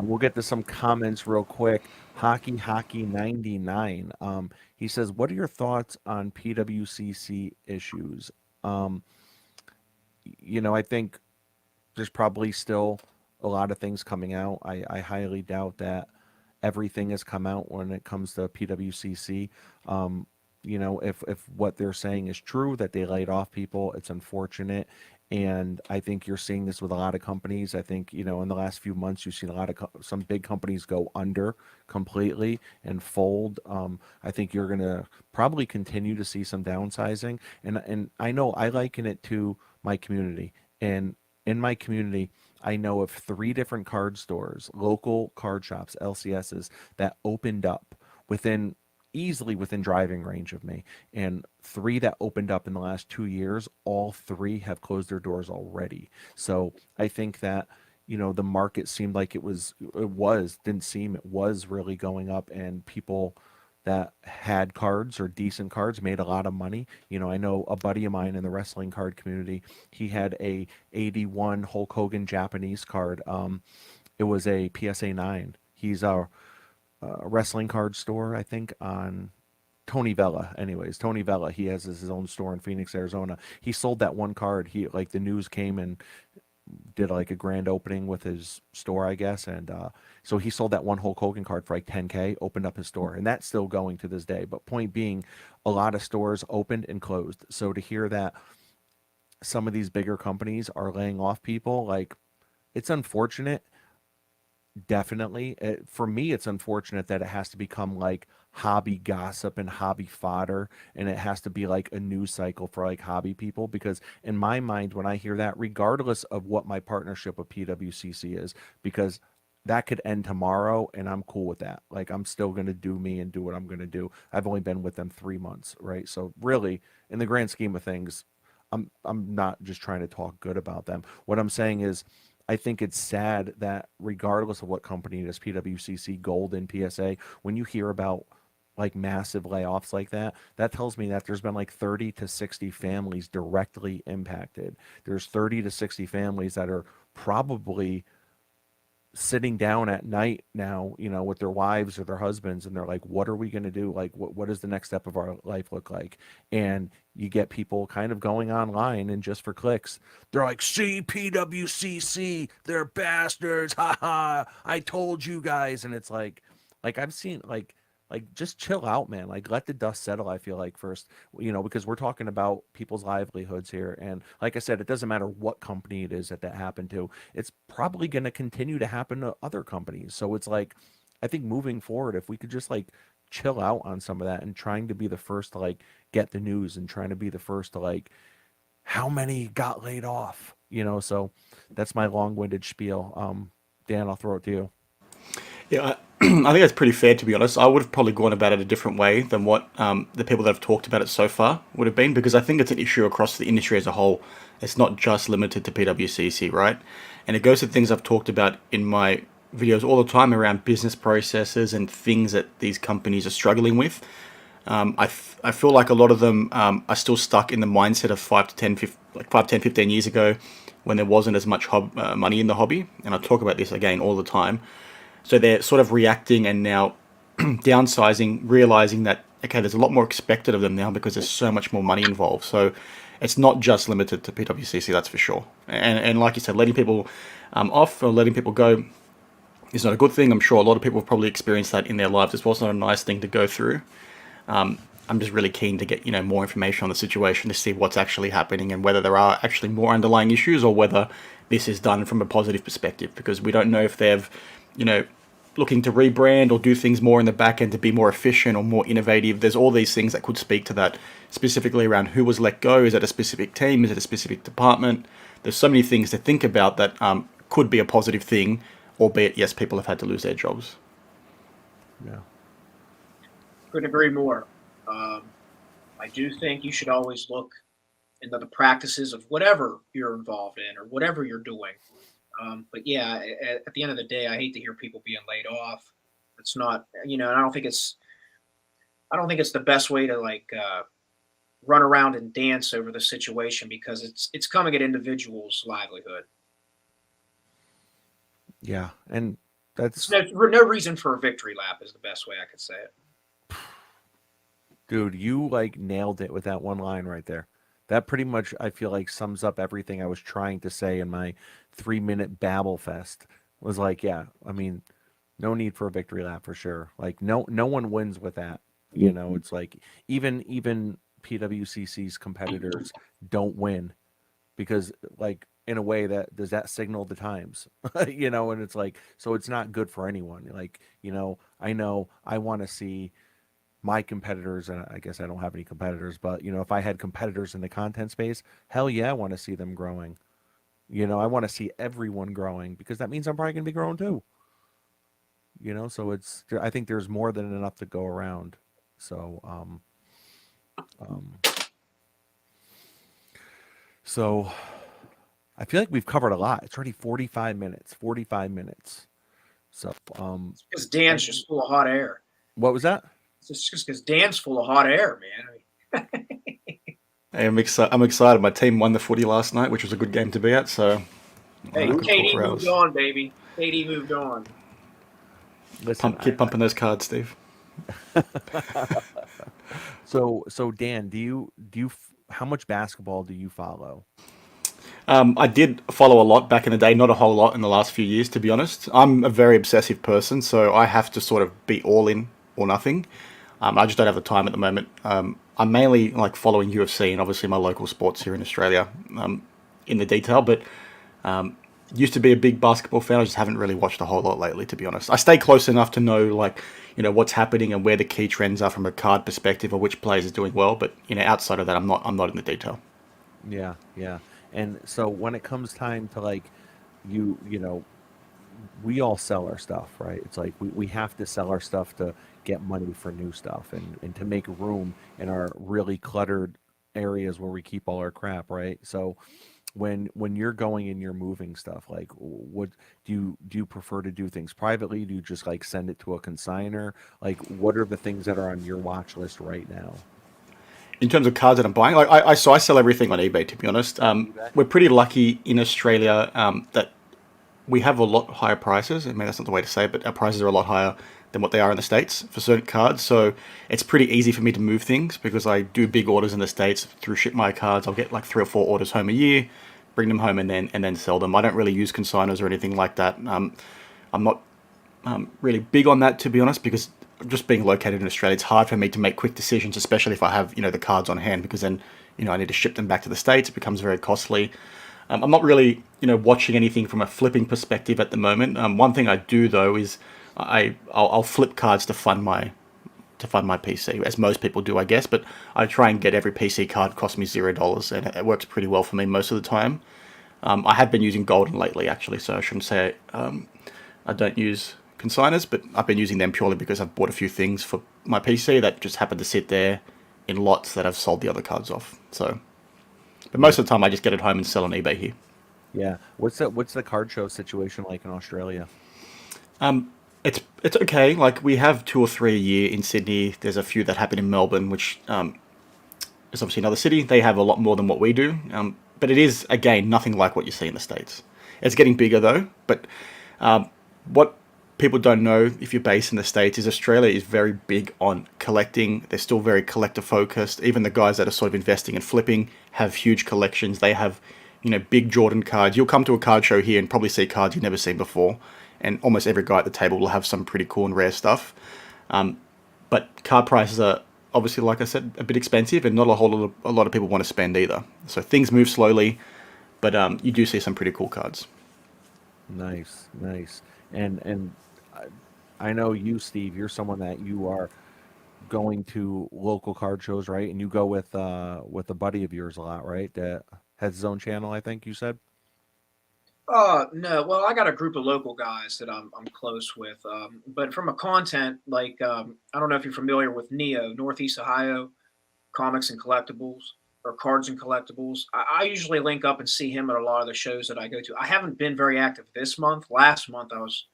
we'll get to some comments real quick. Hockey 99. He says, "What are your thoughts on PWCC issues?" Um, I think there's probably still a lot of things coming out. I highly doubt that everything has come out when it comes to PWCC. If what they're saying is true, that they laid off people, it's unfortunate. And I think you're seeing this with a lot of companies. I think, in the last few months, you've seen a lot of some big companies go under completely and fold. I think you're going to probably continue to see some downsizing. And I know I liken it to my community. And in my community, I know of three different card stores, local card shops, LCSs, that opened up within easily within driving range of me, and three that opened up in the last 2 years. All three have closed their doors already. So I think that the market seemed like it was really going up, and people that had cards or decent cards made a lot of money. I know a buddy of mine in the wrestling card community, he had a 81 Hulk Hogan Japanese card. It was a PSA 9. He's a wrestling card store, I think, on Tony Vella. Anyways, Tony Vella, he has his own store in Phoenix, Arizona. He sold that one card. He like the news came and did like a grand opening with his store, I guess, and so he sold that one Hulk Hogan card for like 10K. Opened up his store, and that's still going to this day. But point being, a lot of stores opened and closed. So to hear that some of these bigger companies are laying off people, like it's unfortunate. Definitely. For me, it's unfortunate that it has to become like hobby gossip and hobby fodder, and it has to be like a news cycle for like hobby people. Because in my mind, when I hear that, regardless of what my partnership with PWCC is, because that could end tomorrow and I'm cool with that. Like I'm still going to do me and do what I'm going to do. I've only been with them 3 months, right? So really, in the grand scheme of things, I'm not just trying to talk good about them. What I'm saying is I think it's sad that regardless of what company it is, PWCC, Golden, PSA, when you hear about like massive layoffs like that, that tells me that there's been like 30 to 60 families directly impacted. There's 30 to 60 families that are probably sitting down at night now, with their wives or their husbands, and they're like, what are we going to do? Like, what does the next step of our life look like? And you get people kind of going online and just for clicks, they're like, see, PWCC, they're bastards. Ha ha. I told you guys. And it's like I've seen like just chill out, man. Like let the dust settle, I feel like first, because we're talking about people's livelihoods here. And like I said, it doesn't matter what company it is that happened to. It's probably going to continue to happen to other companies. So it's like, I think moving forward, if we could just like chill out on some of that and trying to be the first to like get the news and trying to be the first to like, how many got laid off, so that's my long-winded spiel. Dan, I'll throw it to you. Yeah, I think that's pretty fair, to be honest. I would have probably gone about it a different way than what the people that have talked about it so far would have been, because I think it's an issue across the industry as a whole. It's not just limited to PWCC, right? And it goes to things I've talked about in my videos all the time around business processes and things that these companies are struggling with. I feel like a lot of them are still stuck in the mindset of 5, 10, 15 years ago when there wasn't as much money in the hobby. And I talk about this again all the time. So they're sort of reacting and now downsizing, realizing that, okay, there's a lot more expected of them now because there's so much more money involved. So it's not just limited to PWCC, that's for sure. And like you said, letting people off or letting people go is not a good thing. I'm sure a lot of people have probably experienced that in their lives. It's also not a nice thing to go through. I'm just really keen to get more information on the situation to see what's actually happening and whether there are actually more underlying issues or whether this is done from a positive perspective, because we don't know if they've looking to rebrand or do things more in the back end to be more efficient or more innovative. There's all these things that could speak to that, specifically around who was let go. Is it a specific team? Is it a specific department? There's so many things to think about that could be a positive thing, albeit, yes, people have had to lose their jobs. Yeah. Couldn't agree more. I do think you should always look into the practices of whatever you're involved in or whatever you're doing. But yeah, at the end of the day, I hate to hear people being laid off. It's not, and I don't think it's the best way to like run around and dance over the situation, because it's coming at individuals' livelihood. Yeah, and that's No reason for a victory lap is the best way I could say it. dude, you like nailed it with that one line right there. That pretty much, I feel like, sums up everything I was trying to say in my 3-minute babble fest. Was like, yeah, I mean, no need for a victory lap for sure. Like, no one wins with that. It's like even PWCC's competitors don't win because, like, in a way, that does that signal the times, and it's like, so it's not good for anyone. Like, I know I want to see my competitors, and I guess I don't have any competitors, but if I had competitors in the content space, hell yeah, I want to see them growing. I want to see everyone growing because that means I'm probably going to be growing too. So I think there's more than enough to go around. So, um, so I feel like we've covered a lot. It's already 45 minutes. 45 minutes. So, Because Dan's just full of hot air. what was that? It's just because Dan's full of hot air, man. Hey, I'm excited. My team won the footy last night, which was a good game to be at. So Hey, I could talk KD for moved hours. on, baby. KD moved on. Listen, Keep pumping those cards, Steve. So Dan, how much basketball do you follow? I did follow a lot back in the day, not a whole lot in the last few years, to be honest. I'm a very obsessive person, so I have to sort of be all in or nothing. I just don't have the time at the moment. I'm mainly like following UFC and obviously my local sports here in Australia in the detail, but used to be a big basketball fan. I just haven't really watched a whole lot lately, to be honest. I stay close enough to know like what's happening and where the key trends are from a card perspective or which players are doing well. But outside of that, I'm not in the detail. Yeah, yeah. And so when it comes time to like you know, we all sell our stuff, right? It's like we have to sell our stuff to get money for new stuff and to make room in our really cluttered areas where we keep all our crap, right? So when you're going and you're moving stuff, like what do you prefer to do things privately? Do you just like send it to a consigner? Like what are the things that are on your watch list right now? In terms of cards that I'm buying, like I sell everything on eBay. To be honest, eBay? we're pretty lucky in Australia that we have a lot higher prices. I mean, that's not the way to say it, but our prices are a lot higher than what they are in the States for certain cards. So it's pretty easy for me to move things because I do big orders in the States through Ship My Cards. I'll get like 3 or 4 orders home a year, bring them home, and then sell them. I don't really use consigners or anything like that. I'm not really big on that, to be honest, because just being located in Australia, it's hard for me to make quick decisions, especially if I have the cards on hand, because then I need to ship them back to the States. It becomes very costly. I'm not really watching anything from a flipping perspective at the moment. One thing I do though is I'll flip cards to fund my PC, as most people do, I guess. But I try and get every PC card cost me $0, and it works pretty well for me most of the time. I have been using Golden lately, actually, so I shouldn't say I don't use consigners, but I've been using them purely because I've bought a few things for my PC that just happen to sit there in lots that I've sold the other cards off. So, but Yeah. most of the time I just get it home and sell on eBay here. Yeah. What's the card show situation like in Australia? It's okay. Like we have 2 or 3 a year in Sydney. There's a few that happen in Melbourne, which is obviously another city. They have a lot more than what we do. But it is again nothing like what you see in the States. It's getting bigger though. But what people don't know if you're based in the States is Australia is very big on collecting. They're still very collector focused. Even the guys that are sort of investing and flipping have huge collections. They have, big Jordan cards. You'll come to a card show here and probably see cards you've never seen before. And almost every guy at the table will have some pretty cool and rare stuff. But card prices are obviously, like I said, a bit expensive, and not a lot of people want to spend either. So things move slowly, but you do see some pretty cool cards. Nice, nice. And I know you, Steve. You're someone that you are going to local card shows, right? And you go with a buddy of yours a lot, right? That has his own channel, I think you said. No. Well, I got a group of local guys that I'm close with. But from a content, like I don't know if you're familiar with Neo, Northeast Ohio Comics and Collectibles, or Cards and Collectibles. I usually link up and see him at a lot of the shows that I go to. I haven't been very active this month. Last month I was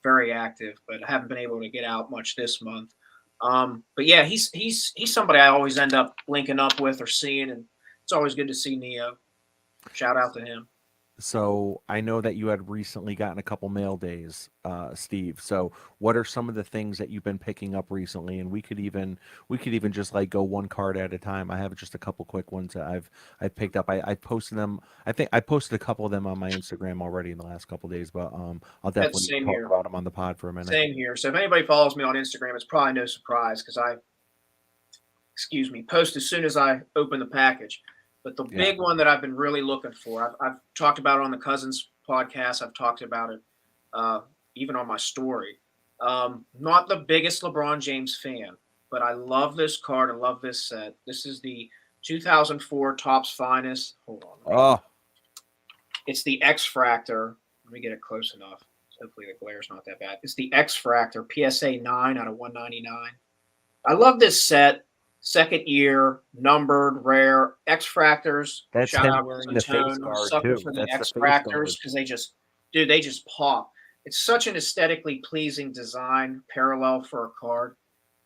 very active, but I haven't been able to get out much this month. But yeah, he's somebody I always end up linking up with or seeing, and it's always good to see Neo. Shout out to him. So I know that you had recently gotten a couple mail days, Steve. So what are some of the things that you've been picking up recently? And we could even just like go one card at a time. I have just a couple quick ones that I've picked up. I posted them. I think I posted a couple of them on my Instagram already in the last couple of days, but I'll That's definitely same talk here. about them on the pod for a minute. Same here. So if anybody follows me on Instagram, it's probably no surprise because I, excuse me, post as soon as I open the package. But the Yeah. big one that I've been really looking for, I've talked about it on the Cousins podcast. I've talked about it uh, even on my story. Not the biggest LeBron James fan, but I love this card. I love this set. This is the 2004 Topps Finest. Hold on. Oh, It's the X Fractor. Let me get it close enough. Hopefully the glare's not that bad. It's the X Fractor PSA 9 out of 199. I love this set. Second year, numbered, rare. X Fractors. that's Shout him out wearing to the face Tone. I'm a guard sucker too. for the That's the X face Fractors guard. because they just pop. It's such an aesthetically pleasing design, parallel for a card.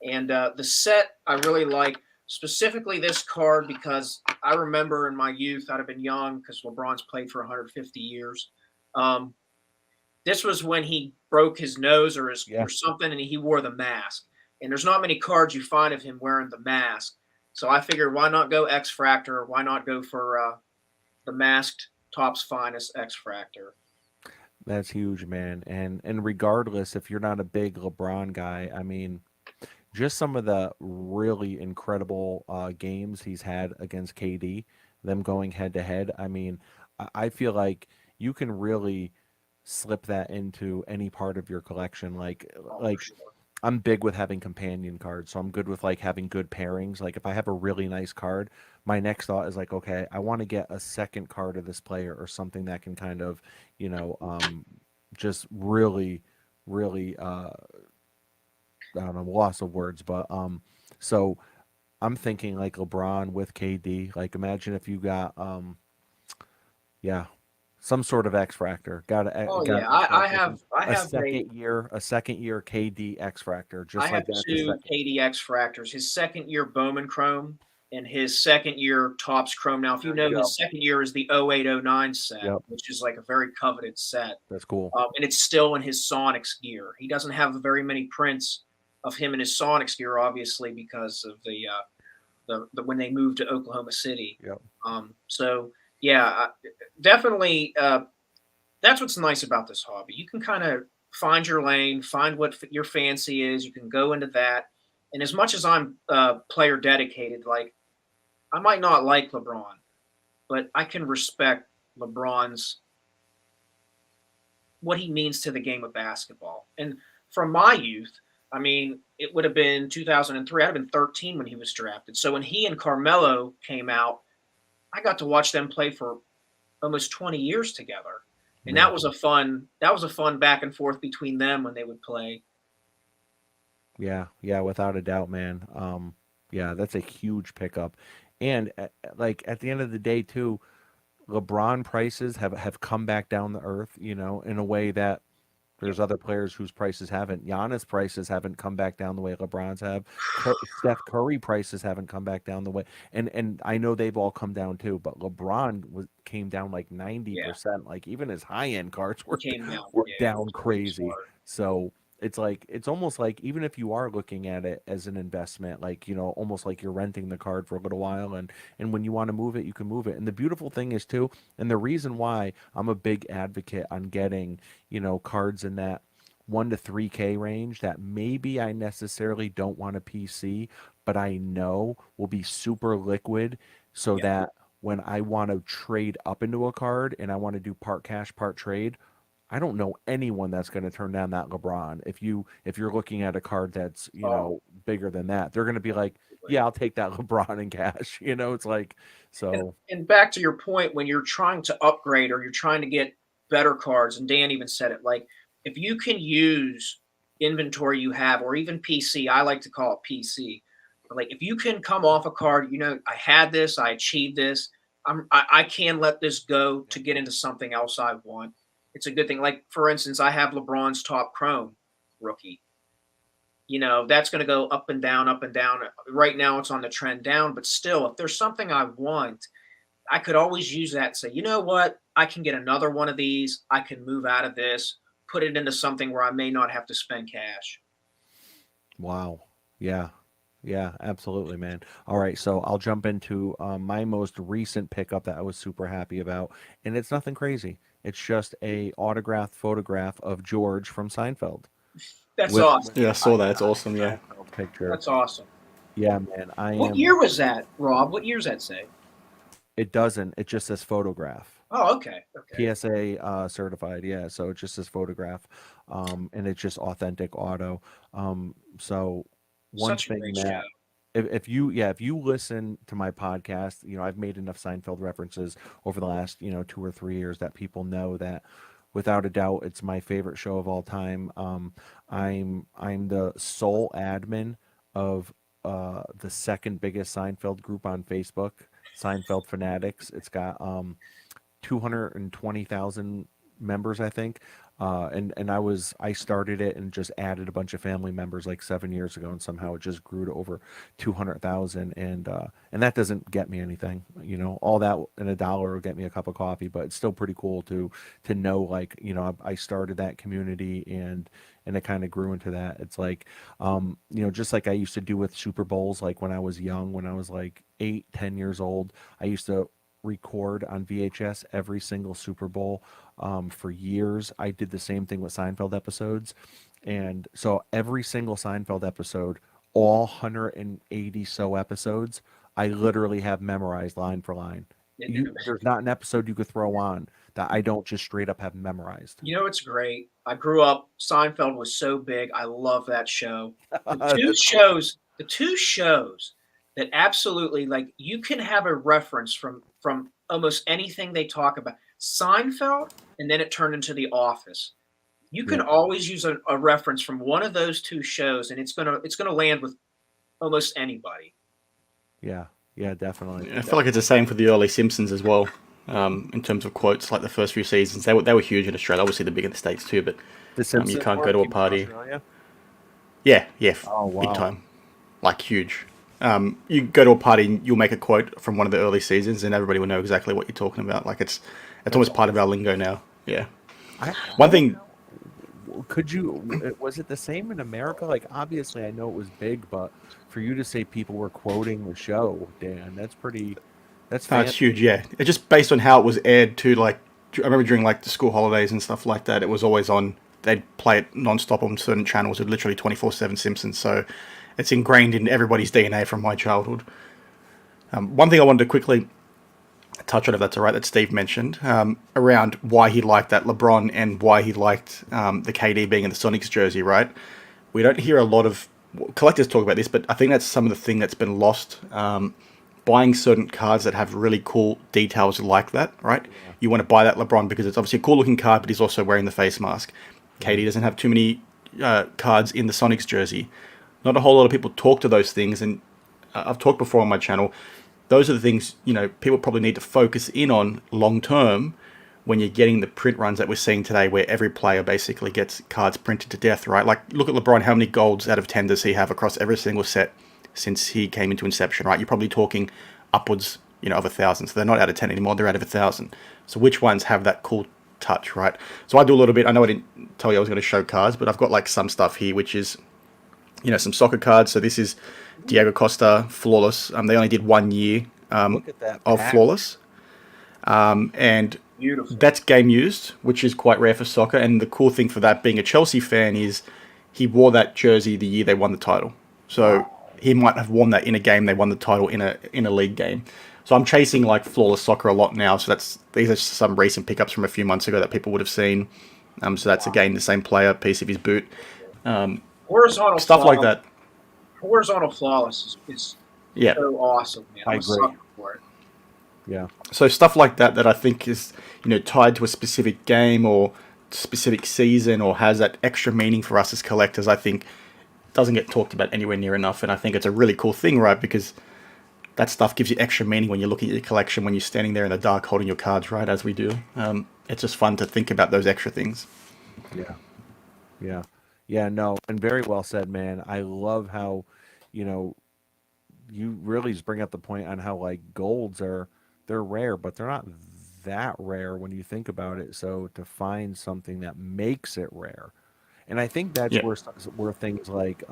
And the set I really like, specifically this card, because I remember in my youth, I'd have been young because LeBron's played for 150 years. Um, this was when he broke his nose or Yeah. something, and he wore the mask. And there's not many cards you find of him wearing the mask. So I figured, why not go X Fractor? Why not go for the masked Topps Finest X Fractor? That's huge, man. And regardless, if you're not a big LeBron guy, I mean, just some of the really incredible games he's had against KD, them going head to head. I mean, I feel like you can really slip that into any part of your collection. Oh, for Like sure. I'm big with having companion cards, so I'm good with like having good pairings. Like if I have a really nice card, my next thought is like, okay, I want to get a second card of this player or something that can kind of, you know, just really, really, I don't know, loss of words, but so I'm thinking like LeBron with KD. Like imagine if you got, yeah, some sort of X Factor. Oh Got yeah, an X Factor from I have a second year KD X Factor, I just have like that. The two second. KDX Fractors. His second year Bowman Chrome and his second year Topps Chrome. Now, if you There you know, go. his second year is the 0809 set, Yep, which is like a very coveted set. that's cool. And it's still in his Sonics gear. He doesn't have very many prints of him in his Sonics gear, obviously, because of the when they moved to Oklahoma City. Yep. So yeah, definitely. That's what's nice about this hobby. You can kind of find your lane, find what your fancy is. You can go into that. And as much as I'm player dedicated, like I might not like LeBron, but I can respect LeBron's what he means to the game of basketball. And from my youth, I mean, it would have been 2003. I'd have been 13 when he was drafted. So when he and Carmelo came out, I got to watch them play for almost 20 years together. And Yeah. that was a fun back and forth between them when they would play. Yeah, yeah, without a doubt, man. Yeah, that's a huge pickup. And like at the end of the day too, LeBron prices have come back down to earth, you know, in a way that Yep. there's other players whose prices haven't. Giannis prices haven't come back down the way LeBron's have. Steph Curry prices haven't come back down the way, and I know they've all come down too. But came down like Yeah. 90%. Like even his high end cards He came down. were Yeah, it down was pretty crazy. smart. So it's like it's almost like even if you are looking at it as an investment, like you know, almost like you're renting the card for a little while, and when you want to move it, you can move it. And the beautiful thing is too, and the reason why I'm a big advocate on getting cards in that 1 to 3K range that maybe I necessarily don't want a PC, but I know will be super liquid so Yep. that when I want to trade up into a card and I want to do part cash, part trade, I don't know anyone that's going to turn down that LeBron. If you're looking at a card that's, Oh, bigger than that, they're going to be like, absolutely. "Yeah, I'll take that LeBron in cash." It's like so And back to your point, when you're trying to upgrade or you're trying to get better cards, and Dan even said it, like if you can use inventory you have, or even PC, I like to call it PC. But like if you can come off a card, I had this, I achieved this. I can let this go to get into something else I want. It's a good thing. Like for instance, I have LeBron's top chrome rookie. That's going to go up and down, up and down. Right now, it's on the trend down, but still, if there's something I want, I could always use that and say, you know what? I can get another one of these. I can move out of this, put it into something where I may not have to spend cash. wow. Yeah. Yeah, absolutely, man. All right, so I'll jump into my most recent pickup that I was super happy about, and it's nothing crazy. It's just a autographed photograph of George from Seinfeld That's with awesome. Yeah, I saw that. It's awesome. Yeah. Seinfeld's picture. That's awesome. Yeah, man, I What am. year was that, Rob? What year's that say? It doesn't. It just says photograph. Oh, okay. Okay. PSA certified. Yeah, so it just says photograph, and it's just authentic auto. So one Such a thing great show. that if you listen to my podcast, I've made enough Seinfeld references over the last 2 or 3 years that people know that without a doubt it's my favorite show of all time. I'm the sole admin of the second biggest Seinfeld group on Facebook, Seinfeld Fanatics. It's got 220,000 members, I think. And I started it and just added a bunch of family members like 7 years ago, and somehow it just grew to over 200,000. And that doesn't get me anything, all that and a dollar will get me a cup of coffee, but it's still pretty cool to know, like, I started that community, and it kind of grew into that. It's like, just like I used to do with Super Bowls, like when I was young, when I was like 8, 10 years old, I used to record on VHS every single Super Bowl. For years, I did the same thing with Seinfeld episodes. And so every single Seinfeld episode, all 180 so episodes, I literally have memorized line for line. It- There's not an episode you could throw on that I don't just straight up have memorized. You know, it's great. I grew up, Seinfeld was so big. I love that show. That's cool. The two shows that absolutely, like, you can have a reference from almost anything they talk about. Seinfeld, and then it turned into The Office. You can Yeah, always use a reference from one of those two shows, and it's gonna land with almost anybody. yeah, yeah, definitely. I feel like it's the same for the early Simpsons as well. In terms of quotes, like the first few seasons, they were huge in Australia. Obviously, they're big in the States too. But The you Simpsons can't go one to a came from party. Australia. Yeah, yeah, Oh big wow. time, like huge. You go to a party and you'll make a quote from one of the early seasons, and everybody will know exactly what you're talking about. Like it's That's almost part of our awesome. lingo now. Yeah. I One don't thing, know. Could you, was it the same in America? Like, obviously, I know it was big, but for you to say people were quoting the show, Dan, that's it's fan. huge. Yeah, it's just based on how it was aired too. Like I remember during like the school holidays and stuff like that, it was always on. They'd play it non-stop on certain channels. It literally 24/7 Simpsons. So it's ingrained in everybody's DNA from my childhood. One thing I wanted to quickly touch on, if that's all right, that Steve mentioned around why he liked that LeBron and why he liked the KD being in the Sonics jersey, right? We don't hear a lot of collectors talk about this, but I think that's some of the thing that's been lost. Buying certain cards that have really cool details like that, right? Yeah. You want to buy that LeBron because it's obviously a cool looking card, but he's also wearing the face mask. KD Mhm. doesn't have too many cards in the Sonics jersey. Not a whole lot of people talk to those things, and I've talked before on my channel. Those are the things people probably need to focus in on long term when you're getting the print runs that we're seeing today, where every player basically gets cards printed to death, right? Like look at LeBron. How many golds out of 10 does he have across every single set since he came into Inception, right? You're probably talking upwards, of 1,000. So they're not out of 10 anymore; they're out of 1,000. So which ones have that cool touch, right? So I do a little bit. I know I didn't tell you I was going to show cards, but I've got like some stuff here, which is some soccer cards. So this is Ooh, Diego Costa, flawless. They only did 1 year look at that of pack. flawless, and Beautiful. that's game used, which is quite rare for soccer. And the cool thing for that, being a Chelsea fan, is he wore that jersey the year they won the title. So Wow. he might have worn that in a game they won the title in a league game. So I'm chasing like flawless soccer a lot now. So these are some recent pickups from a few months ago that people would have seen. So that's Wow. again the same player, piece of his boot, Horizontal stuff like flawless. that. Horizontal flawless is Yeah. so awesome, man. I I'm a agree. sucker for it. Yeah. So stuff like that I think is tied to a specific game or specific season or has that extra meaning for us as collectors. I think doesn't get talked about anywhere near enough, and I think it's a really cool thing, right? Because that stuff gives you extra meaning when you're looking at your collection, when you're standing there in the dark holding your cards, right? As we do, it's just fun to think about those extra things. Yeah. Yeah. Yeah. No, and very well said, man. I love how, you know, you really just bring up the point on how like golds they're rare, but they're not that rare when you think about it. So to find something that makes it rare, and I think that's Yeah, where things like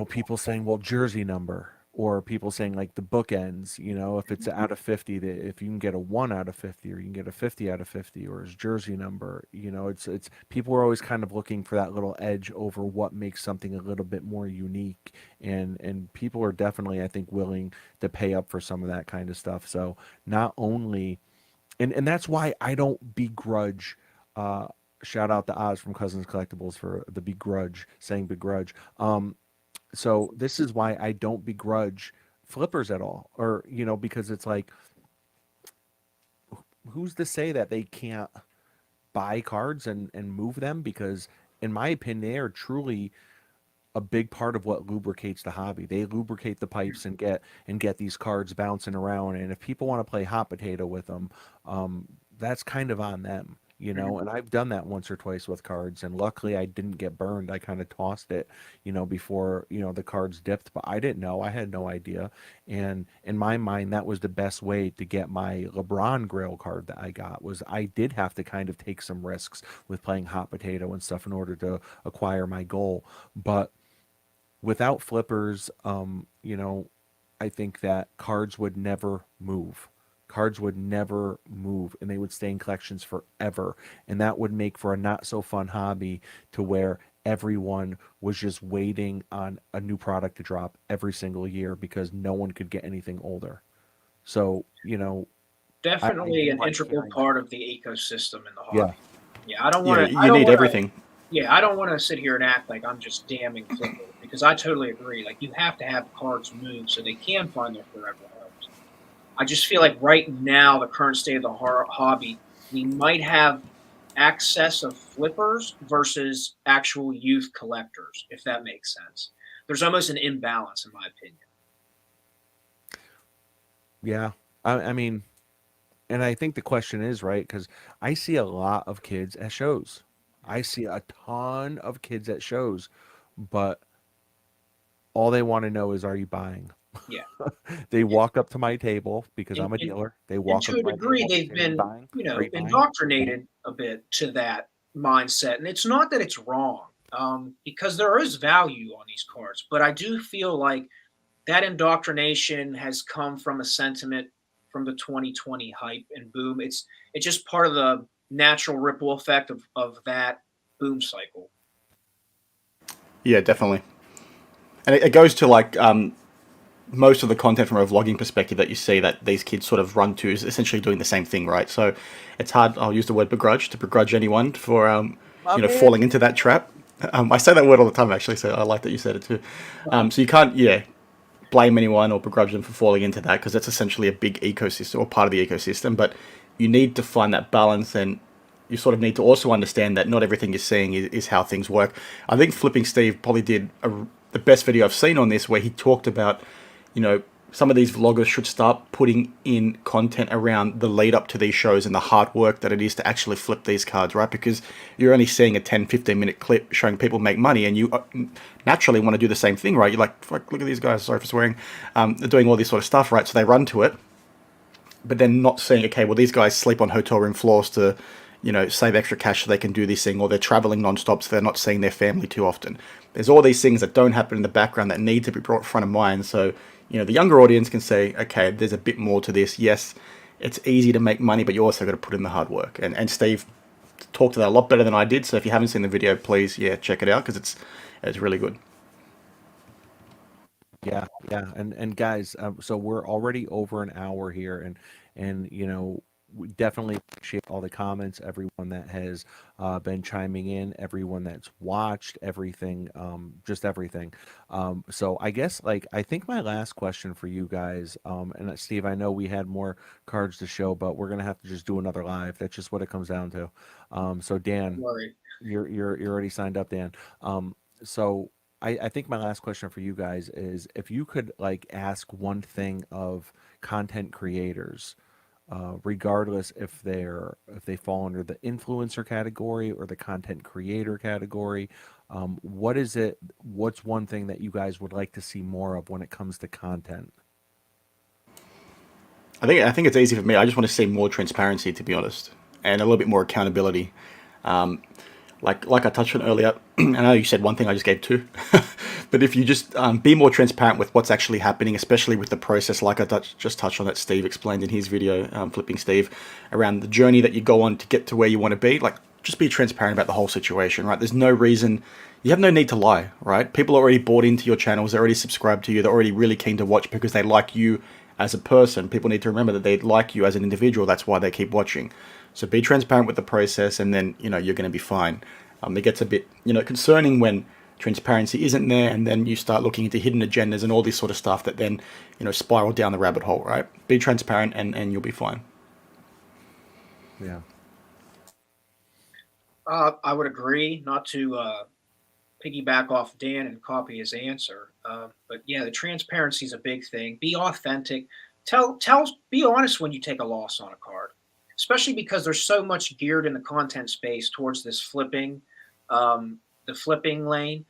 people saying, well, jersey number, or people saying like the bookends, if it's out of 50, that if you can get a 1 out of 50, or you can get a 50 out of 50, or his jersey number, it's people are always kind of looking for that little edge over what makes something a little bit more unique, and people are definitely, I think, willing to pay up for some of that kind of stuff. So not only, and that's why I don't begrudge, uh shout out to Oz from Cousins Collectibles for the begrudge, saying begrudge. So this is why I don't begrudge flippers at all, or because it's like, who's to say that they can't buy cards and move them? Because in my opinion, they are truly a big part of what lubricates the hobby. They lubricate the pipes and get these cards bouncing around. And if people want to play hot potato with them, that's kind of on them. you Mhm. know, and I've done that once or twice with cards, and luckily I didn't get burned. I kind of tossed it, before, the cards dipped, but I didn't know. I had no idea. And in my mind, that was the best way to get my LeBron Grail card that I got. Was I did have to kind of take some risks with playing hot potato and stuff in order to acquire my goal. But without flippers, I think that cards would never move. Cards would never move and they would stay in collections forever. And that would make for a not so fun hobby to where everyone was just waiting on a new product to drop every single year because no one could get anything older. So, I Definitely do an like integral hearing. part of the ecosystem in the Yeah. hobby. Yeah, I don't Yeah, want to. I you don't need want to. everything. Yeah, I don't want to sit here and act like I'm just damning flippers because I totally agree. Like you have to have cards move so they can find their forever homes. I just feel like right now, the current state of the hobby, we might have excess of flippers versus actual youth collectors, if that makes sense. There's almost an imbalance, in my opinion. Yeah. I mean, and I think the question is, right? Because I see a lot of kids at shows. I see a ton of kids at shows, but all they want to know is, are you buying? Yeah. They walk up to my table because And, I'm a and, dealer. They and walk up to a to my degree, table. They they've say, are you been, buying? Are you buying? Are you buying? indoctrinated a bit to that mindset. And it's not that it's wrong, because there is value on these cards. But I do feel like that indoctrination has come from a sentiment from the 2020 hype and boom. It's just part of the natural ripple effect of that boom cycle. Yeah, definitely. And it goes to like most of the content from a vlogging perspective that you see that these kids sort of run to is essentially doing the same thing, right? So it's hard. I'll use the word begrudge to begrudge anyone for My man. falling into that trap. I say that word all the time actually, so I like that you said it too. So you can't blame anyone or begrudge them for falling into that because that's essentially a big ecosystem or part of the ecosystem. But you need to find that balance and you sort of need to also understand that not everything you're seeing is how things work. I think Flipping Steve probably did the best video I've seen on this where he talked about, you know, some of these vloggers should start putting in content around the lead up to these shows and the hard work that it is to actually flip these cards, right? Because you're only seeing a 10, 15-minute clip showing people make money and you naturally want to do the same thing, right? You're like, fuck, look at these guys, sorry for swearing. They're doing all this sort of stuff, right? So they run to it, but then not saying, okay, well, these guys sleep on hotel room floors to, save extra cash so they can do this thing, or they're traveling nonstop so they're not seeing their family too often. There's all these things that don't happen in the background that need to be brought front of mind. So, the younger audience can say, okay, there's a bit more to this. Yes, it's easy to make money, but you also got to put in the hard work. And Steve talked to that a lot better than I did. So if you haven't seen the video, please, check it out because it's really good. Yeah, yeah, and guys, so we're already over an hour here, and we definitely appreciate all the comments, everyone that has been chiming in, everyone that's watched, everything, just everything. So I guess like I think my last question for you guys, and Steve, I know we had more cards to show, but we're gonna have to just do another live. That's just what it comes down to. So Dan, Worry. you're already signed up, Dan. So I think my last question for you guys is if you could like ask one thing of content creators, regardless if they fall under the influencer category or the content creator category, what is it? What's one thing that you guys would like to see more of when it comes to content? I think it's easy for me. I just want to see more transparency, to be honest, and a little bit more accountability. Like I touched on earlier, I know you said one thing, I just gave two. But if you just be more transparent with what's actually happening, especially with the process, like just touched on that Steve explained in his video, Flipping Steve, around the journey that you go on to get to where you want to be, like just be transparent about the whole situation, right? There's no reason, you have no need to lie, right? People are already bought into your channels, they're already subscribed to you, they're already really keen to watch because they like you as a person. People need to remember that they like you as an individual, that's why they keep watching. So be transparent with the process, and then you're going to be fine. It gets a bit concerning when transparency isn't there, and then you start looking into hidden agendas and all this sort of stuff that then spiral down the rabbit hole. Right? Be transparent, and you'll be fine. Yeah. I would agree not to piggyback off Dan and copy his answer. But yeah, the transparency is a big thing. Be authentic. Be honest when you take a loss on a card. especially because there's so much geared in the content space towards this um, the flipping lane.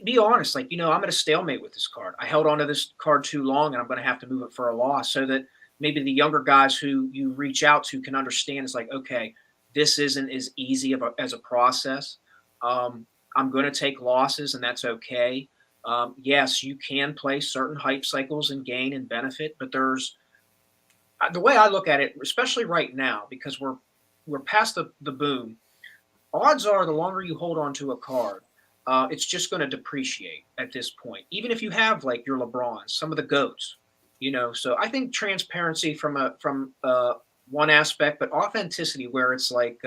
Be honest, like, I'm at a stalemate with this card. I held onto this card too long, and I'm going to have to move it for a loss, so that maybe the younger guys who you reach out to can understand. It's like, okay, this isn't as easy as a process. I'm going to take losses, and that's okay. Yes, you can play certain hype cycles and gain and benefit, but there's the way I look at it, especially right now, because we're past the boom. Odds are, the longer you hold on to a card, it's just going to depreciate at this point. Even if you have like your LeBrons, some of the goats, So I think transparency from one aspect, but authenticity, where it's like,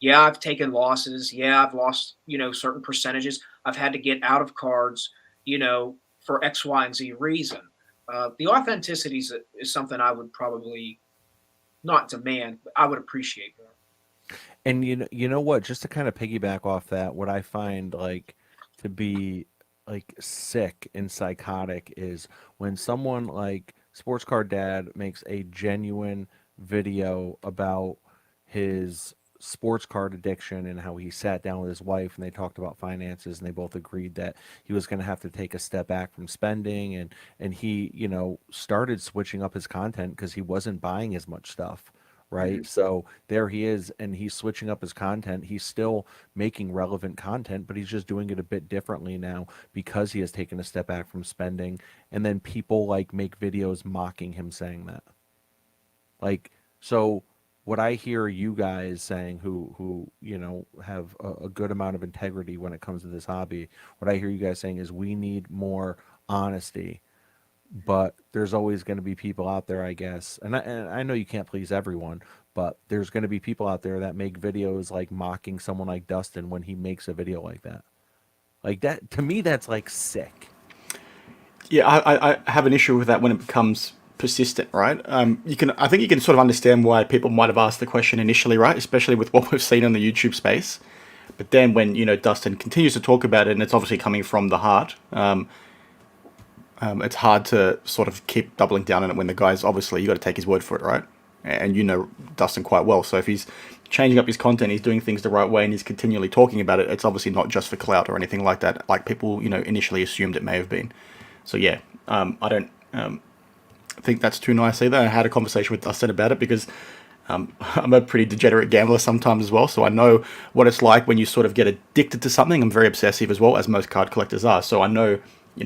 yeah, I've taken losses. Yeah, I've lost, certain percentages. I've had to get out of cards, for X, Y, and Z reason. The authenticity is something I would probably not demand, but I would appreciate more. And you know what? Just to kind of piggyback off that, what I find like to be like sick and psychotic is when someone like Sports Card Dad makes a genuine video about his sports card addiction and how he sat down with his wife and they talked about finances and they both agreed that he was going to have to take a step back from spending, and he, started switching up his content because he wasn't buying as much stuff, right? Mhm. So there he is, and he's switching up his content. He's still making relevant content, but he's just doing it a bit differently now because he has taken a step back from spending. And then people like make videos mocking him saying that. Like, so what I hear you guys saying who, have a good amount of integrity when it comes to this hobby, what I hear you guys saying is we need more honesty, but there's always going to be people out there, I guess, and I know you can't please everyone, but there's going to be people out there that make videos like mocking someone like Dustin when he makes a video like that. Like that, to me, that's like sick. Yeah, I have an issue with that when it becomes persistent, right? I think you can sort of understand why people might have asked the question initially, right? Especially with what we've seen on the YouTube space. But then when Dustin continues to talk about it, and it's obviously coming from the heart, it's hard to sort of keep doubling down on it when the guy's obviously you got to take his word for it, right? And Dustin quite well, so if he's changing up his content, he's doing things the right way, and he's continually talking about it, it's obviously not just for clout or anything like that, like people initially assumed it may have been. So yeah, I don't think that's too nice either. I had a conversation with Dustin about it because I'm a pretty degenerate gambler sometimes as well, so I know what it's like when you sort of get addicted to something. I'm very obsessive as well, as most card collectors are, so I know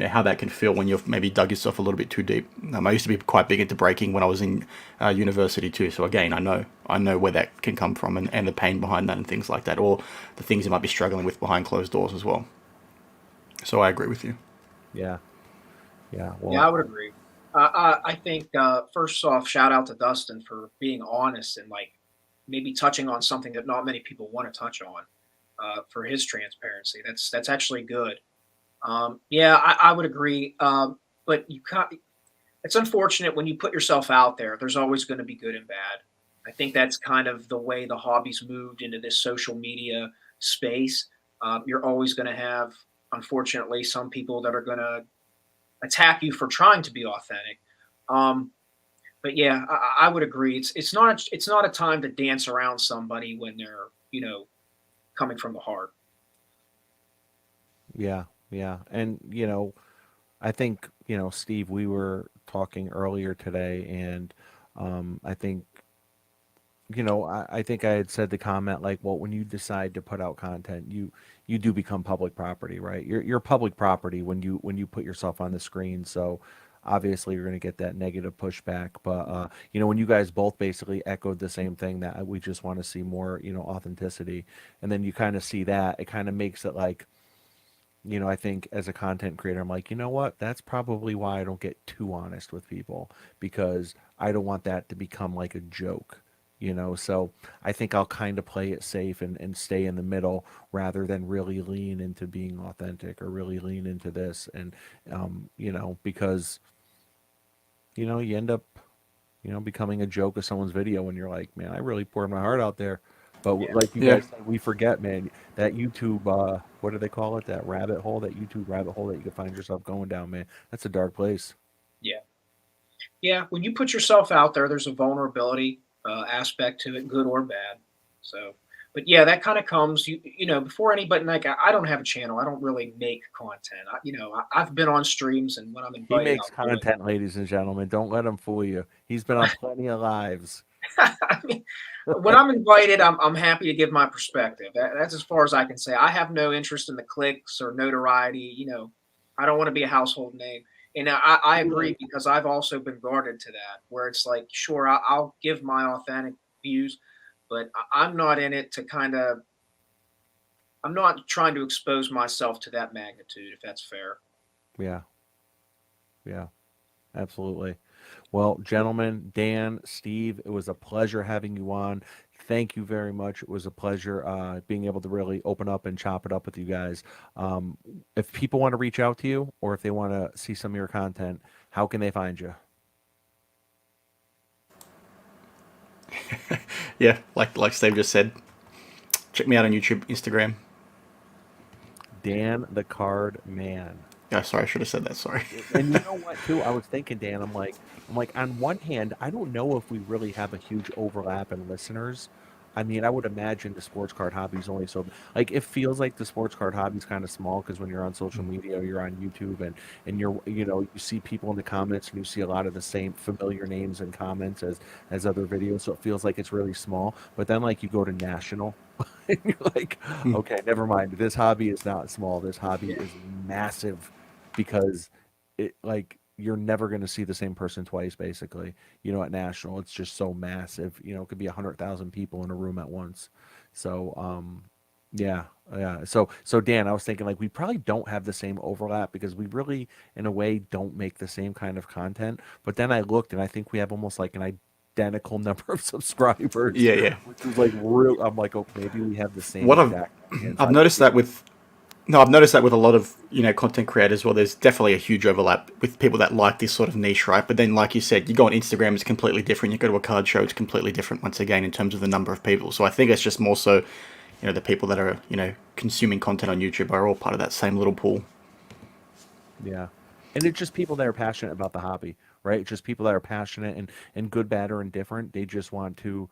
how that can feel when you've maybe dug yourself a little bit too deep. I used to be quite big into breaking when I was in university too, so again, I know where that can come from, and the pain behind that and things like that, or the things you might be struggling with behind closed doors as well. So I agree with you. Yeah, yeah. Yeah, I Well, would agree. I think, first off, shout out to Dustin for being honest and like maybe touching on something that not many people want to touch on, for his transparency. That's actually good. Yeah, I would agree. But it's unfortunate when you put yourself out there. There's always going to be good and bad. I think that's kind of the way the hobby's moved into this social media space. You're always going to have, unfortunately, some people that are going to attack you for trying to be authentic. Um, but yeah, I would agree. It's not a time to dance around somebody when they're coming from the heart. yeah, yeah. And I think, Steve, we were talking earlier today, and I think, I think I had said the comment like, well, when you decide to put out content, you do become public property, right? You're public property when you put yourself on the screen. So obviously you're going to get that negative pushback. But when you guys both basically echoed the same thing, that we just want to see more, authenticity, and then you kind of see that, it kind of makes it like, I think as a content creator, I'm like, you know what? That's probably why I don't get too honest with people, because I don't want that to become like a joke, So I think I'll kind of play it safe and stay in the middle rather than really lean into being authentic or really lean into this. And, because, you end up, becoming a joke of someone's video when you're like, man, I really poured my heart out there. But Yeah, like you Yeah. guys said, we forget, man, that YouTube, what do they call it? That rabbit hole, that YouTube rabbit hole that you can find yourself going down, man. That's a dark place. yeah, yeah. When you put yourself out there, there's a vulnerability. aspect to it, good or bad. So, but yeah, that kind of comes, before anybody, like, I don't have a channel. I don't really make content. I've been on streams, and when I'm He invited, makes I'll do it. content, ladies and gentlemen. Don't let him fool you. He's been on plenty of lives. I mean, when I'm invited, I'm happy to give my perspective. That's as far as I can say. I have no interest in the clicks or notoriety. I don't want to be a household name. And I agree, because I've also been guarded to that, where it's like, sure, I'll give my authentic views, but I'm not in it to I'm not trying to expose myself to that magnitude, if that's fair. Yeah, yeah, absolutely. Well, gentlemen, Dan, Steve, it was a pleasure having you on. Thank you very much. It was a pleasure being able to really open up and chop it up with you guys. Um, if people want to reach out to you or if they want to see some of your content, how can they find you? Yeah, like Steve just said, check me out on YouTube, Instagram. Dan the Card Man. Oh, sorry, I should have said that. Sorry. And you know what, too? I was thinking, Dan, I'm like, on one hand, I don't know if we really have a huge overlap in listeners. I mean, I would imagine the sports card hobby is only so like it feels like the sports card hobby is kind of small because when you're on social media, you're on YouTube, and you see people in the comments and you see a lot of the same familiar names and comments as other videos, so it feels like it's really small. But then like you go to national, and you're like, okay, never mind. This hobby is not small. This hobby Yeah. is massive because it like you're never going to see the same person twice basically, at national. It's just so massive. It could be 100,000 people in a room at once. So yeah, yeah. So Dan, I was thinking like we probably don't have the same overlap because we really in a way don't make the same kind of content. But then I looked and I think we have almost like an identical number of subscribers, Yeah, yeah. which is like real. I'm like, oh, maybe we have the same What exact audience. I've I think noticed that with no, I've noticed that with a lot of content creators. Well, there's definitely a huge overlap with people that like this sort of niche, right? But then, like you said, you go on Instagram, it's completely different. You go to a card show, it's completely different. Once again, in terms of the number of people. So I think it's just more so, the people that are consuming content on YouTube are all part of that same little pool. Yeah. And it's just people that are passionate about the hobby, right? Just people that are passionate and good, bad, or indifferent. They just want to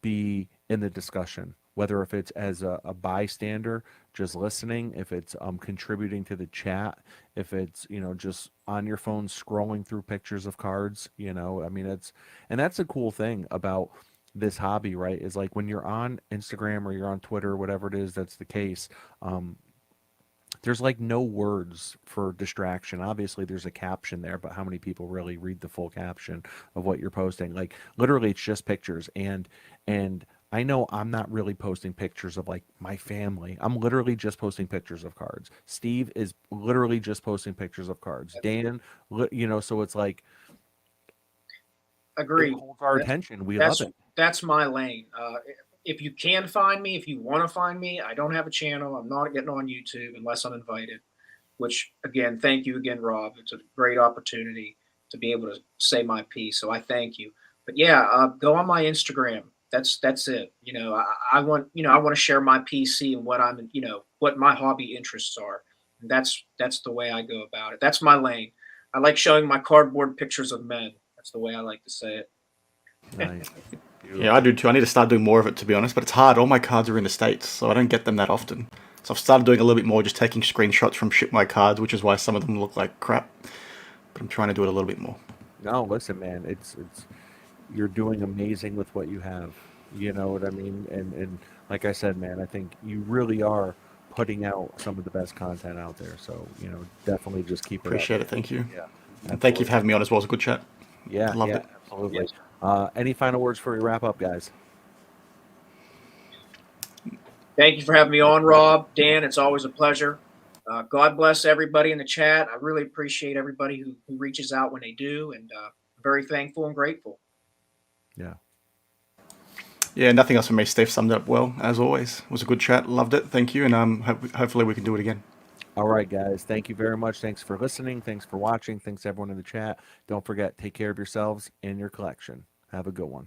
be in the discussion, whether if it's as a bystander, just listening, if it's contributing to the chat, if it's, just on your phone scrolling through pictures of cards. I mean, that's a cool thing about this hobby, right? Is like when you're on Instagram or you're on Twitter, whatever it is that's the case, um, there's like no words for distraction. Obviously, there's a caption there, but how many people really read the full caption of what you're posting? Like literally, it's just pictures. And I know I'm not really posting pictures of like my family. I'm literally just posting pictures of cards. Steve is literally just posting pictures of cards. Dan, so it's like it Agreed. holds our That's attention. We love that's it. that's my lane. If you can find me, if you want to find me, I don't have a channel. I'm not getting on YouTube unless I'm invited. Which again, thank you again, Rob. It's a great opportunity to be able to say my piece. So I thank you. But yeah, go on my Instagram. That's it. I want to share my PC and what my hobby interests are. And that's the way I go about it. That's my lane. I like showing my cardboard pictures of men. That's the way I like to say it. Nice. Yeah, I Beautiful. do too. I need to start doing more of it, to be honest, but it's hard. All my cards are in the States, so I don't get them that often. So I've started doing a little bit more, just taking screenshots from ship my cards, which is why some of them look like crap. But I'm trying to do it a little bit more. No, listen, man, it's you're doing amazing with what you have. You know what I mean? And like I said, man, I think you really are putting out some of the best content out there. So, definitely just keep it up. Appreciate it. Thank you. Yeah, And thank you for absolutely. having me on as well. It was a good chat. I Yeah, loved yeah, it. absolutely. Yes. Any final words before we wrap up, guys? Thank you for having me on, Rob. Dan, it's always a pleasure. God bless everybody in the chat. I really appreciate everybody who reaches out when they do, and very thankful and grateful. Yeah. Yeah, nothing else from me. Steve summed it up well, as always. It was a good chat. Loved it. Thank you. And hopefully we can do it again. All right, guys. Thank you very much. Thanks for listening. Thanks for watching. Thanks everyone in the chat. Don't forget, take care of yourselves and your collection. Have a good one.